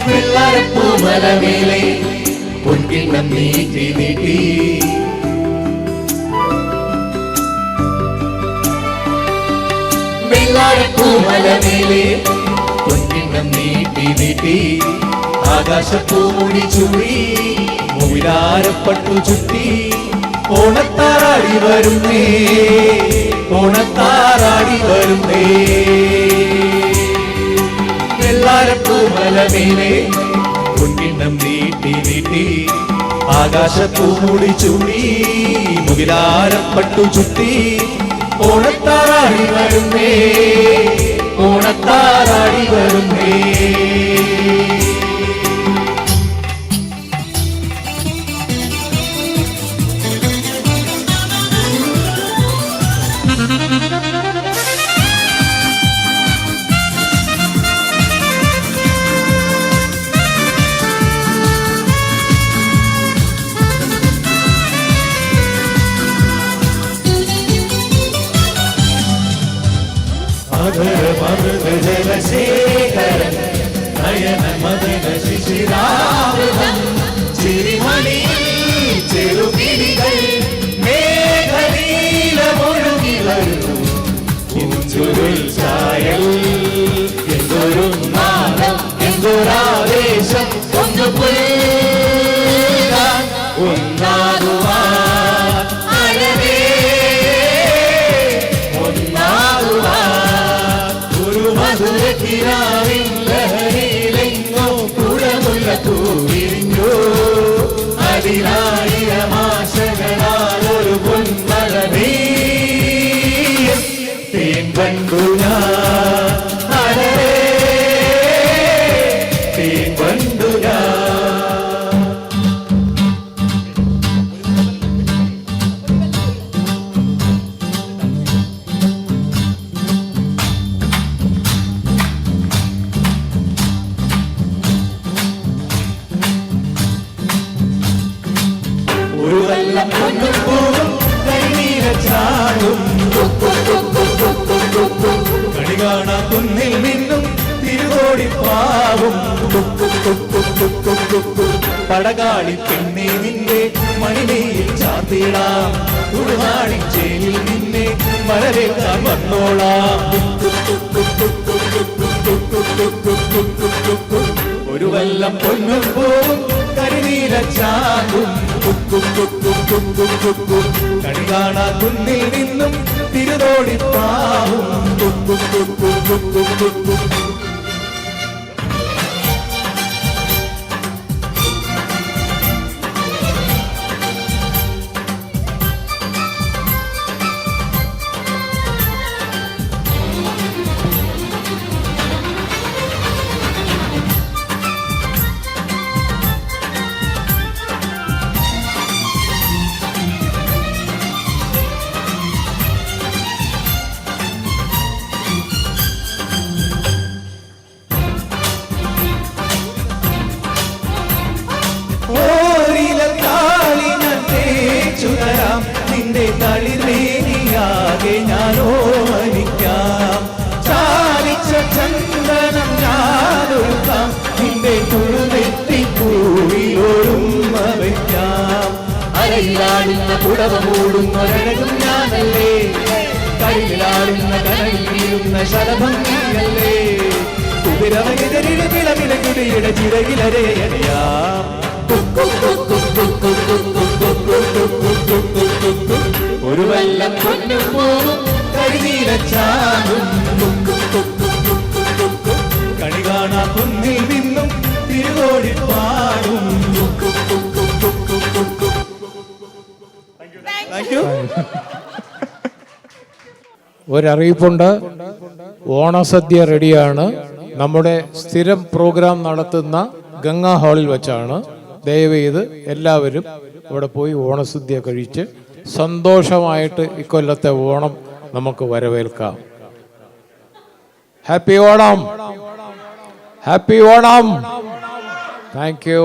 വെള്ളാരപ്പൂമലമേലെ പൊൻകിണ്ണം നീട്ടി നീട്ടി വെള്ളാരപ്പൂമലമേലെ പൊൻകിണ്ണം നീട്ടി നീട്ടി ആകാശപ്പൂമുടി ചൂടി മുവിലാരപ്പട്ടു ചുറ്റി ഓണത്താറാടി വരുന്നേ ഓണത്താറാടി വരുന്നേ വെള്ളാരപ്പൂമലമേലെ പൊൻകിണ്ണം നീട്ടി നീട്ടി ആകാശപ്പൂമുടി ചൂടി മുകിലാരപ്പട്ടു ചുറ്റി ഓണത്താറാടി വരുന്നേ ഓണത്താറാടി വരുന്നേ. ജലശേഖരൻ നയന മദന ശിശിരാവൃതം ചിരിമണി ചെറുകിളികൾ മേഘനീലമൊഴുകി വരൂ ചുരുൾ ചായൽ എന്തൊരു നാദം എന്തൊരാവേശം ഒന്ന് പുൽകാൻ ഒന്നാകുവാൻ അഴവേ മധുരക്കിനാവിൻ ലഹരിയിലെങ്ങോ കുടമുള്ള പൂവിരിഞ്ഞോ അതിനായിരമാശകളാലൊരു പൊന്മഴമേ തേൻ കണ്ടു ഞാൻ അഴവേ തേൻ കണ്ടു ഞാൻ. ഒരു വെള്ളം കൊണ്ടുപോകും കരിനീരച്ചാടും കണി കാണാ കുന്നിൽ നിന്നും തിരുകോടിപ്പാവും പടകാളി പെണ്ണെ നിന്നെ മണിമേയിൽ ചാർത്തിടാം തുടുനാടിച്ചേലിൽ നിന്നെ വരവേൽക്കാൻ വന്നോളാം. ഒരു വെള്ളം പൊന്നും പോവും കരിനീരച്ചാകും കണി കാണാ കുന്നിൽ നിന്നും തിരുതോടിപ്പാവും. നിന്റെ തളിർവേദിയാകെ ഞാനോ മരിക്കാം ചാലിച്ച ചന്ദനം ഞാനൊരുക്കാം നിന്റെ തുളുമെത്തിപ്പൂവിലൊരുമ വയ്ക്കാം. അരയിലാടുന്ന പുടവ മൂടുന്നൊരഴകും ഞാനല്ലേ കയ്യിലാടുന്ന കനവിൽ വീഴുന്ന ശലഭം നീയല്ലേ കുതിരവനെതിരിട് പിളവില കുടിയുടെ ചിറകിലരയറിയാം. ഒരു വെള്ളം കൊണ്ടുപോകും കരിനീരച്ചാടും കണി കാണാ കുന്നിൽ നിന്നും തിരുകോടിപ്പാടും. ഒരറിയിപ്പുണ്ട്. ഓണസദ്യ റെഡിയാണ്. നമ്മുടെ സ്ഥിരം പ്രോഗ്രാം നടത്തുന്ന ഗംഗാ ഹാളിൽ വെച്ചാണ്. ദയവേത് എല്ലാവരും അവിടെ പോയി ഓണസദ്യ കഴിച്ച് സന്തോഷമായിട്ട് ഇക്കൊല്ലത്തെ ഓണം നമുക്ക് വരവേൽക്കാം. Happy Onam, happy Onam. Thank U.